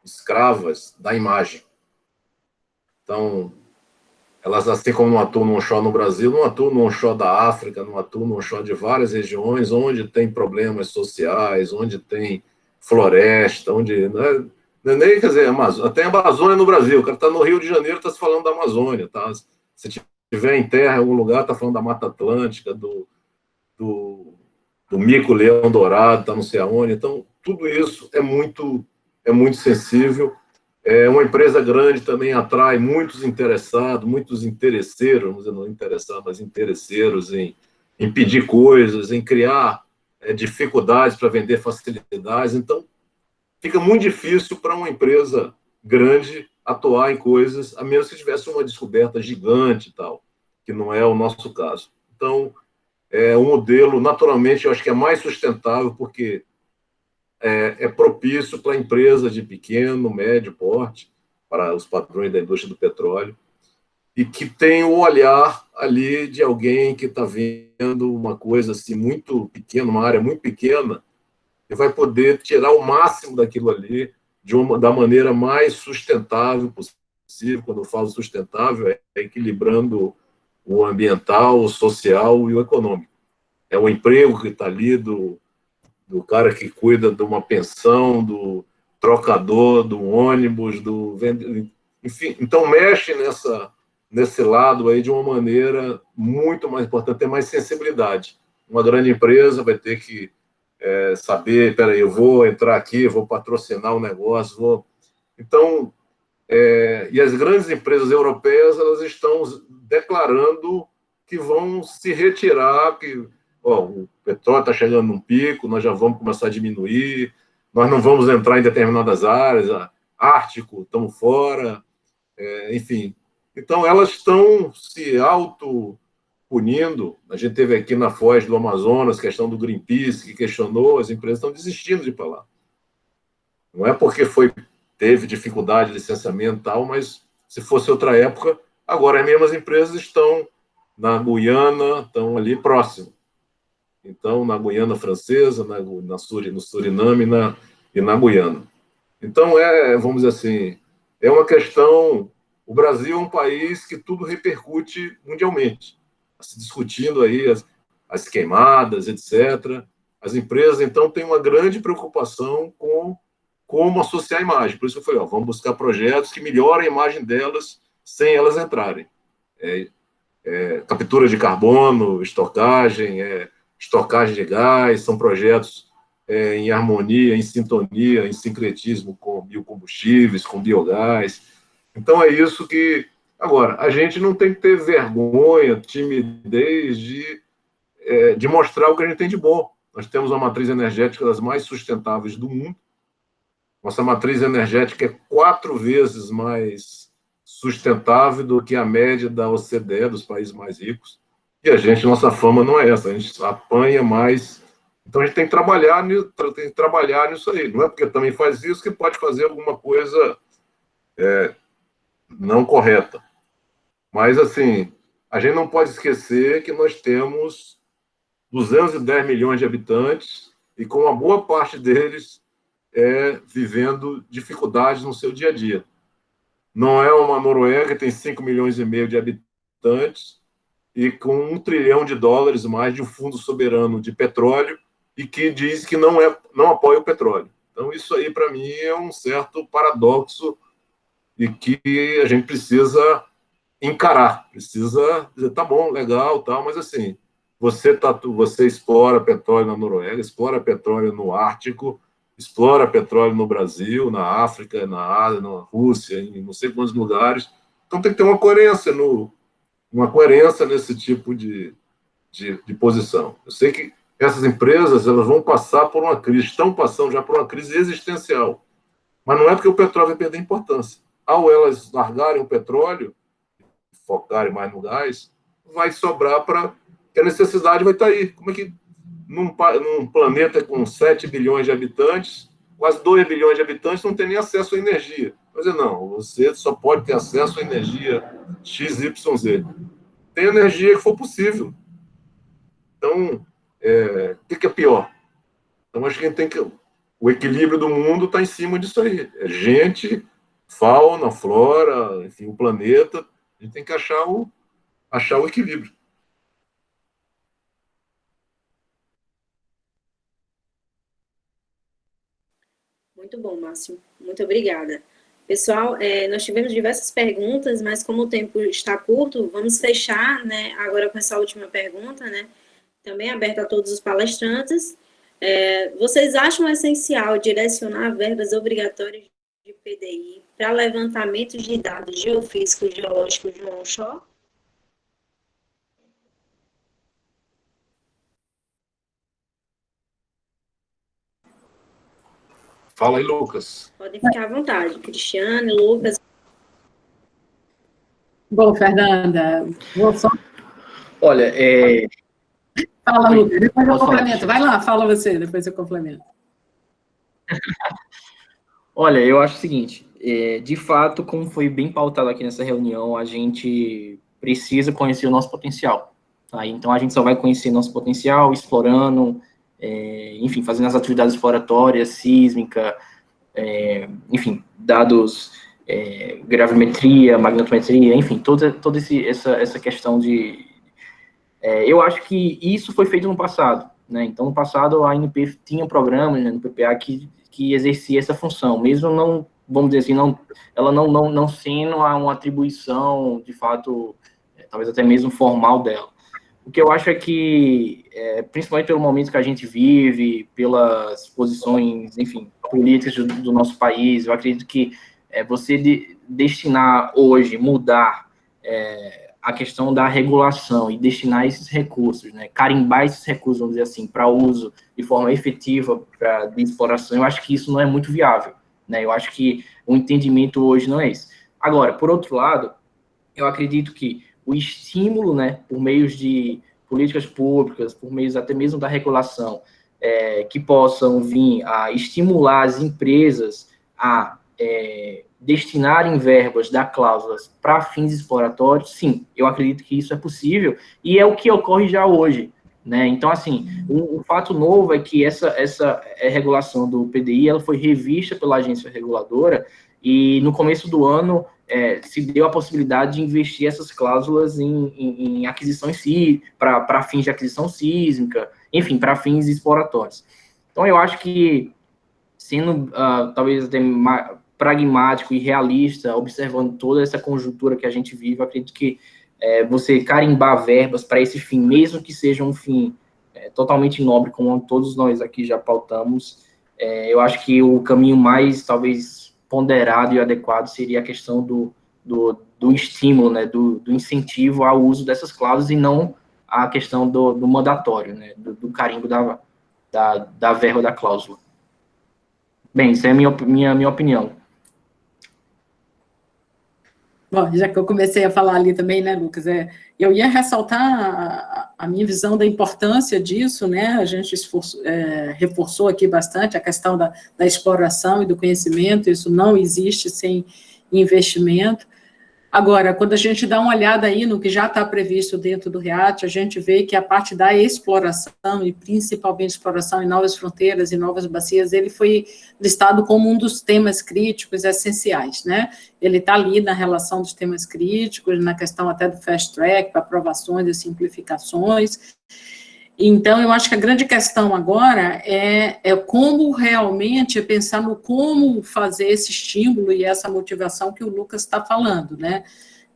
Speaker 4: escravas da imagem. Então, elas, assim como não atuam no onshore no Brasil, não atuam no onshore da África, não atuam no onshore de várias regiões onde tem problemas sociais, onde tem floresta, onde... nem, quer dizer, tem Amazônia no Brasil, o cara está no Rio de Janeiro, está se falando da Amazônia, tá? Se estiver em terra em algum lugar, está falando da Mata Atlântica, do mico-leão dourado, está não sei aonde. Então, tudo isso é muito sensível. Uma empresa grande também atrai muitos interessados, muitos interesseiros, vamos dizer, não interessados, mas interesseiros em pedir coisas, em criar dificuldades para vender facilidades. Então, fica muito difícil para uma empresa grande atuar em coisas, a menos que tivesse uma descoberta gigante e tal, que não é o nosso caso. Então, um modelo, naturalmente, eu acho que é mais sustentável, porque é propício para empresa de pequeno, médio porte, para os padrões da indústria do petróleo, e que tem o olhar ali de alguém que está vendo uma coisa assim muito pequena, uma área muito pequena, e vai poder tirar o máximo daquilo ali da maneira mais sustentável possível. Quando eu falo sustentável, é equilibrando o ambiental, o social e o econômico. É o emprego que está ali do cara que cuida de uma pensão, do trocador, do ônibus, enfim. Então, mexe nesse lado aí de uma maneira muito mais importante, ter mais sensibilidade. Uma grande empresa vai ter que saber, peraí, eu vou entrar aqui, vou patrocinar o negócio, Então, e as grandes empresas europeias, elas estão declarando que vão se retirar, que o petróleo está chegando num pico, nós já vamos começar a diminuir, nós não vamos entrar em determinadas áreas, Ártico, estamos fora, enfim. Então, elas estão se auto-punindo. A gente teve aqui na Foz do Amazonas, questão do Greenpeace, que questionou, as empresas estão desistindo de ir para lá. Não é porque teve dificuldade de licenciamento e tal, mas se fosse outra época, agora as mesmas empresas estão na Guiana, estão ali próximo. Então, na Guiana Francesa, no Suriname e na Guiana. Então, vamos dizer assim, é uma questão... O Brasil é um país que tudo repercute mundialmente. Se discutindo aí as queimadas, etc. As empresas, então, têm uma grande preocupação com como associar a imagem. Por isso eu falei, vamos buscar projetos que melhorem a imagem delas sem elas entrarem. Captura de carbono, estocagem de gás, são projetos em harmonia, em sintonia, em sincretismo com biocombustíveis, com biogás. Então, é isso que... Agora, a gente não tem que ter vergonha, timidez de mostrar o que a gente tem de bom. Nós temos uma matriz energética das mais sustentáveis do mundo. Nossa matriz energética é 4 vezes mais sustentável do que a média da OCDE, dos países mais ricos. E nossa fama não é essa, a gente apanha mais. Então a gente tem que trabalhar nisso aí. Não é porque também faz isso que pode fazer alguma coisa não correta. Mas, assim, a gente não pode esquecer que nós temos 210 milhões de habitantes e com uma boa parte deles vivendo dificuldades no seu dia a dia. Não é uma Noruega que tem 5 milhões e meio de habitantes e com $1 trilhão mais de um fundo soberano de petróleo e que diz que não apoia o petróleo. Então, isso aí, para mim, é um certo paradoxo e que a gente precisa encarar, precisa dizer, tá bom, legal, tal, mas assim, você explora petróleo na Noruega, explora petróleo no Ártico, explora petróleo no Brasil, na África, na Ásia, na Rússia, em não sei quantos lugares. Então tem que ter uma coerência nesse tipo de posição. Eu sei que essas empresas elas vão passar por uma crise, estão passando já por uma crise existencial, mas não é porque o petróleo vai perder importância. Ao elas largarem o petróleo, focarem mais no gás, vai sobrar que a necessidade vai estar aí. Como é que num planeta com 7 bilhões de habitantes, quase 2 bilhões de habitantes não tem nem acesso à energia? Quer dizer, não, você só pode ter acesso à energia XYZ. Tem energia que for possível. Então, o que é pior? Então, acho que a gente tem que... O equilíbrio do mundo está em cima disso aí. É gente, fauna, flora, enfim, o planeta. A gente tem que achar o equilíbrio.
Speaker 2: Muito bom, Márcio. Muito obrigada. Pessoal, nós tivemos diversas perguntas, mas como o tempo está curto, vamos fechar, né, agora com essa última pergunta, né, também aberta a todos os palestrantes. Vocês acham essencial direcionar verbas obrigatórias de PDI para levantamento de dados geofísicos, geológicos de onshore?
Speaker 4: Fala aí, Lucas.
Speaker 2: Podem ficar à vontade. Cristiane, Lucas.
Speaker 5: Bom, Fernanda, vou só...
Speaker 6: Olha,
Speaker 5: Fala, Lucas, depois eu complemento. Vai lá, fala você, depois eu complemento.
Speaker 6: Olha, eu acho o seguinte, de fato, como foi bem pautado aqui nessa reunião, a gente precisa conhecer o nosso potencial. Tá? Então, a gente só vai conhecer nosso potencial explorando, enfim, fazendo as atividades exploratórias, sísmica, enfim, dados, gravimetria, magnetometria, enfim, toda essa questão de... eu acho que isso foi feito no passado, né? Então, no passado, a ANP tinha programas, né, no PPA que exercia essa função, mesmo não, vamos dizer assim, ela não sendo uma atribuição, de fato, talvez até mesmo formal dela. O que eu acho é que, principalmente pelo momento que a gente vive, pelas posições, enfim, políticas do nosso país, eu acredito que você destinar hoje, mudar a questão da regulação e destinar esses recursos, né, carimbar esses recursos, vamos dizer assim, para uso de forma efetiva de exploração, eu acho que isso não é muito viável, né, eu acho que o entendimento hoje não é esse. Agora, por outro lado, eu acredito que o estímulo, né, por meios de políticas públicas, por meios até mesmo da regulação, que possam vir a estimular as empresas a destinarem verbas da cláusulas para fins exploratórios, sim, eu acredito que isso é possível, e é o que ocorre já hoje, né? Então, assim, um fato novo é que essa regulação do PDI, ela foi revista pela agência reguladora, e no começo do ano se deu a possibilidade de investir essas cláusulas em aquisição para fins de aquisição sísmica, enfim, para fins exploratórios. Então, eu acho que, sendo talvez até pragmático e realista, observando toda essa conjuntura que a gente vive. Eu acredito que você carimbar verbas para esse fim, mesmo que seja um fim totalmente nobre, como todos nós aqui já pautamos, eu acho que o caminho mais, talvez, ponderado e adequado seria a questão do estímulo, né, do incentivo ao uso dessas cláusulas e não a questão do mandatório, né, do carimbo da verba da cláusula. Bem, isso é a minha opinião.
Speaker 5: Bom, já que eu comecei a falar ali também, né, Lucas, eu ia ressaltar a minha visão da importância disso, né, a gente reforçou aqui bastante a questão da exploração e do conhecimento, isso não existe sem investimento. Agora, quando a gente dá uma olhada aí no que já está previsto dentro do REACT, a gente vê que a parte da exploração, e principalmente exploração em novas fronteiras e novas bacias, ele foi listado como um dos temas críticos essenciais, né? Ele está ali na relação dos temas críticos, na questão até do fast track, para aprovações e simplificações. Então, eu acho que a grande questão agora é como realmente pensar no como fazer esse estímulo e essa motivação que o Lucas está falando, né?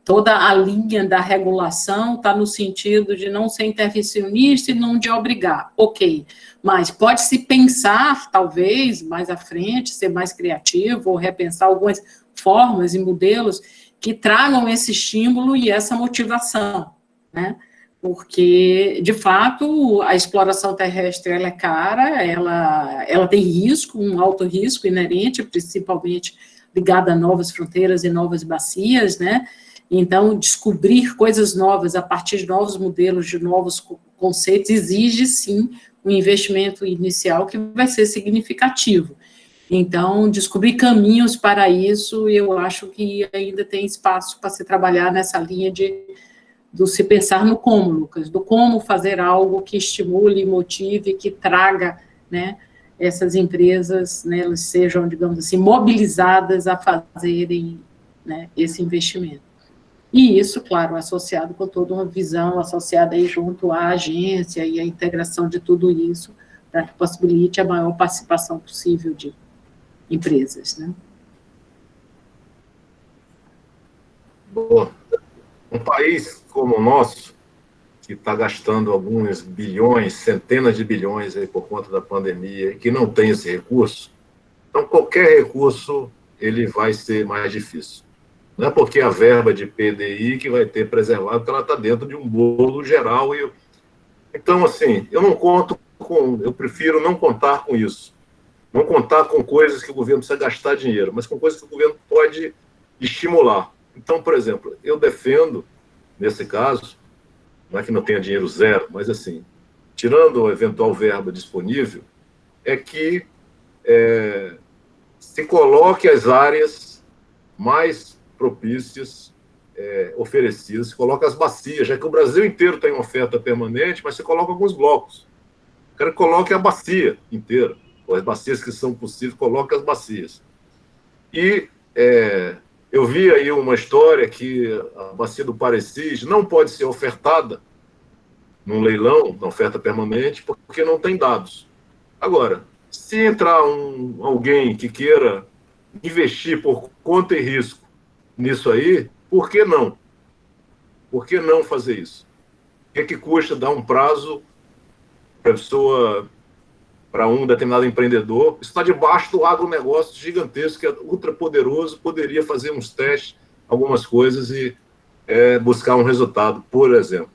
Speaker 5: Toda a linha da regulação está no sentido de não ser intervencionista e não de obrigar, ok, mas pode-se pensar, talvez, mais à frente, ser mais criativo, ou repensar algumas formas e modelos que tragam esse estímulo e essa motivação, né? Porque, de fato, a exploração terrestre ela é cara, ela tem risco, um alto risco inerente, principalmente ligado a novas fronteiras e novas bacias, né? Então, descobrir coisas novas a partir de novos modelos, de novos conceitos, exige, sim, um investimento inicial que vai ser significativo. Então, descobrir caminhos para isso, eu acho que ainda tem espaço para se trabalhar nessa linha do se pensar no como, Lucas, do como fazer algo que estimule, motive, que traga, né, essas empresas, né, elas sejam, digamos assim, mobilizadas a fazerem, né, esse investimento. E isso, claro, associado com toda uma visão, associada aí junto à agência e a integração de tudo isso, para que possibilite a maior participação possível de empresas, né.
Speaker 4: Boa. Um país como o nosso, que está gastando alguns bilhões, centenas de bilhões aí por conta da pandemia, e que não tem esse recurso, então qualquer recurso ele vai ser mais difícil. Não é porque a verba de PDI que vai ter preservado, porque ela está dentro de um bolo geral. Então, assim, eu prefiro não contar com isso. Não contar com coisas que o governo precisa gastar dinheiro, mas com coisas que o governo pode estimular. Então, por exemplo, eu defendo, nesse caso, não é que não tenha dinheiro zero, mas assim, tirando a eventual verba disponível, é que se coloque as áreas mais propícias oferecidas, se coloca as bacias, já que o Brasil inteiro tem uma oferta permanente, mas se coloca alguns blocos. Eu quero que coloque a bacia inteira, ou as bacias que são possíveis, coloque as bacias. E eu vi aí uma história que a bacia do Parecis não pode ser ofertada num leilão, na oferta permanente, porque não tem dados. Agora, se entrar alguém que queira investir por conta e risco nisso aí, por que não? Por que não fazer isso? O que custa dar um prazo para um determinado empreendedor? Isso está debaixo do agronegócio gigantesco, que é ultra poderoso, poderia fazer uns testes, algumas coisas e buscar um resultado, por exemplo.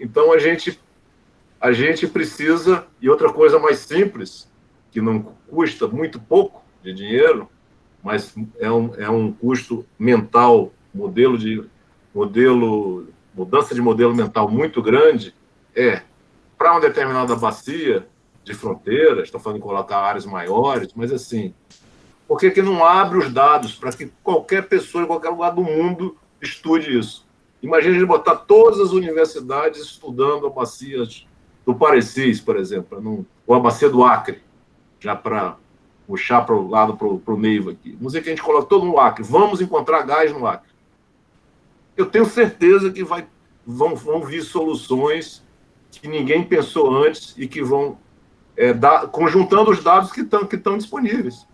Speaker 4: Então, a gente precisa, e outra coisa mais simples, que não custa muito pouco de dinheiro, mas é um custo mental, mudança de modelo mental muito grande, para uma determinada bacia de fronteiras, estou falando em colocar áreas maiores, mas assim, por que não abre os dados para que qualquer pessoa em qualquer lugar do mundo estude isso? Imagina a gente botar todas as universidades estudando a bacia do Parecis, por exemplo, ou a bacia do Acre, já para puxar para o lado, para o meio aqui. Vamos dizer que a gente coloca todo no Acre, vamos encontrar gás no Acre. Eu tenho certeza que vão vir soluções que ninguém pensou antes e que vão conjuntando os dados que estão disponíveis.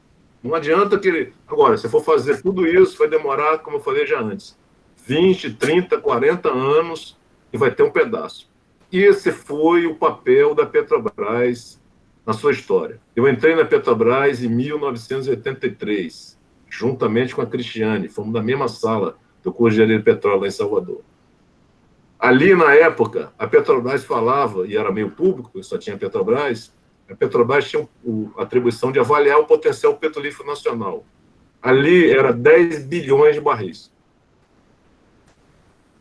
Speaker 4: Não adianta que... Agora, se for fazer tudo isso, vai demorar, como eu falei já antes, 20, 30, 40 anos e vai ter um pedaço. E esse foi o papel da Petrobras na sua história. Eu entrei na Petrobras em 1983, juntamente com a Cristiane, fomos da mesma sala do curso de Engenharia de Petróleo lá em Salvador. Ali, na época, a Petrobras falava, e era meio público, só tinha a Petrobras tinha a atribuição de avaliar o potencial petrolífero nacional. Ali era 10 bilhões de barris.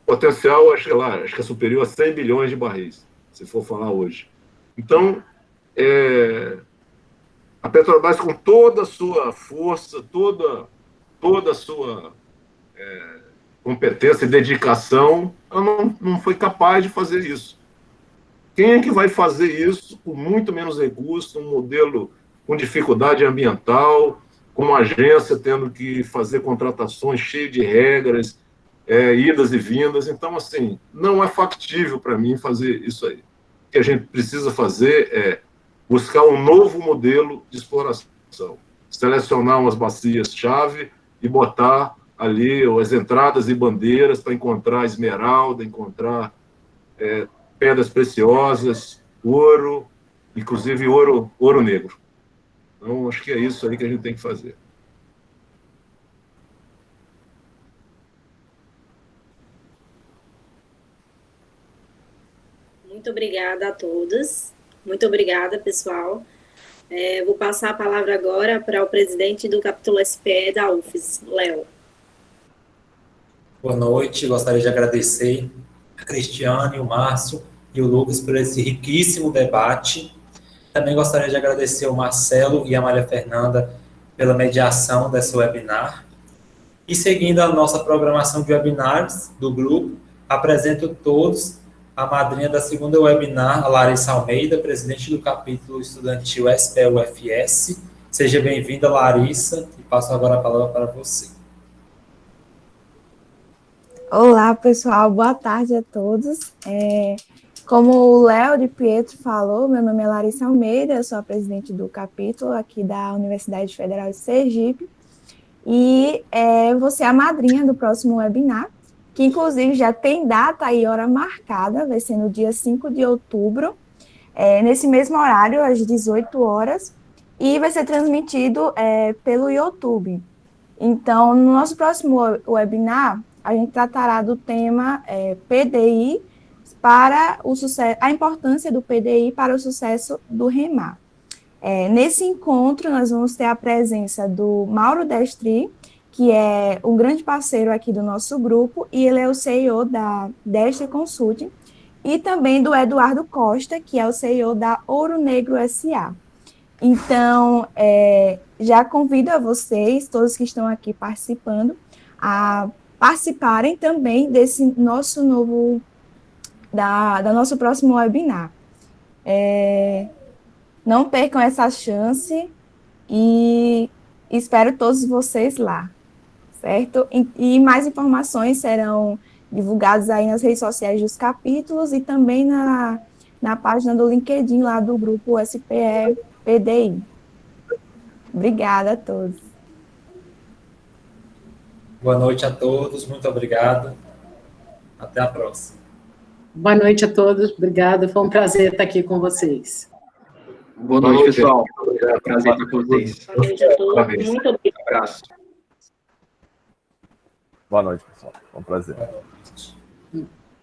Speaker 4: O potencial, acho que é superior a 100 bilhões de barris, se for falar hoje. Então, a Petrobras, com toda a sua força, toda a sua competência e dedicação, ela não foi capaz de fazer isso. Quem é que vai fazer isso com muito menos recursos, um modelo com dificuldade ambiental, com uma agência tendo que fazer contratações cheias de regras, idas e vindas? Então, assim, não é factível para mim fazer isso aí. O que a gente precisa fazer é buscar um novo modelo de exploração, selecionar umas bacias-chave e botar ali as entradas e bandeiras para encontrar esmeralda, encontrar pedras preciosas, ouro, inclusive ouro negro. Então, acho que é isso aí que a gente tem que fazer.
Speaker 2: Muito obrigada a todos. Muito obrigada, pessoal. Vou passar a palavra agora para o presidente do capítulo SPE da UFES, Léo.
Speaker 1: Boa noite, gostaria de agradecer a Cristiane, o Márcio e o Lucas por esse riquíssimo debate. Também gostaria de agradecer o Marcelo e a Maria Fernanda pela mediação desse webinar. E seguindo a nossa programação de webinars do grupo, apresento todos a madrinha da segunda webinar, a Larissa Almeida, presidente do capítulo estudantil SPE-UFS. Seja bem-vinda, Larissa, e passo agora a palavra para você.
Speaker 7: Olá, pessoal, boa tarde a todos. Como o Léo de Pietro falou, meu nome é Larissa Almeida, eu sou a presidente do capítulo aqui da Universidade Federal de Sergipe, e vou ser a madrinha do próximo webinar, que inclusive já tem data e hora marcada, vai ser no dia 5 de outubro, nesse mesmo horário, às 18 horas, e vai ser transmitido pelo YouTube. Então, no nosso próximo webinar, a gente tratará do tema PDI para o sucesso, a importância do PDI para o sucesso do REMAR. Nesse encontro, nós vamos ter a presença do Mauro Destri, que é um grande parceiro aqui do nosso grupo, e ele é o CEO da Destri Consulting, e também do Eduardo Costa, que é o CEO da Ouro Negro S.A. Então, já convido a vocês, todos que estão aqui participando, a participarem também desse nosso novo, da nosso próximo webinar. Não percam essa chance e espero todos vocês lá, certo? E mais informações serão divulgadas aí nas redes sociais dos capítulos e também na página do LinkedIn lá do grupo SPE PDI. Obrigada a todos.
Speaker 1: Boa noite a todos, muito obrigado. Até a próxima.
Speaker 5: Boa noite a todos, obrigada, foi um prazer estar aqui com vocês.
Speaker 6: Boa noite, pessoal. Prazer estar com vocês.
Speaker 2: Boa noite a todos. Muito obrigada.
Speaker 6: Um abraço.
Speaker 3: Boa noite, pessoal. Foi um prazer.
Speaker 1: Boa noite.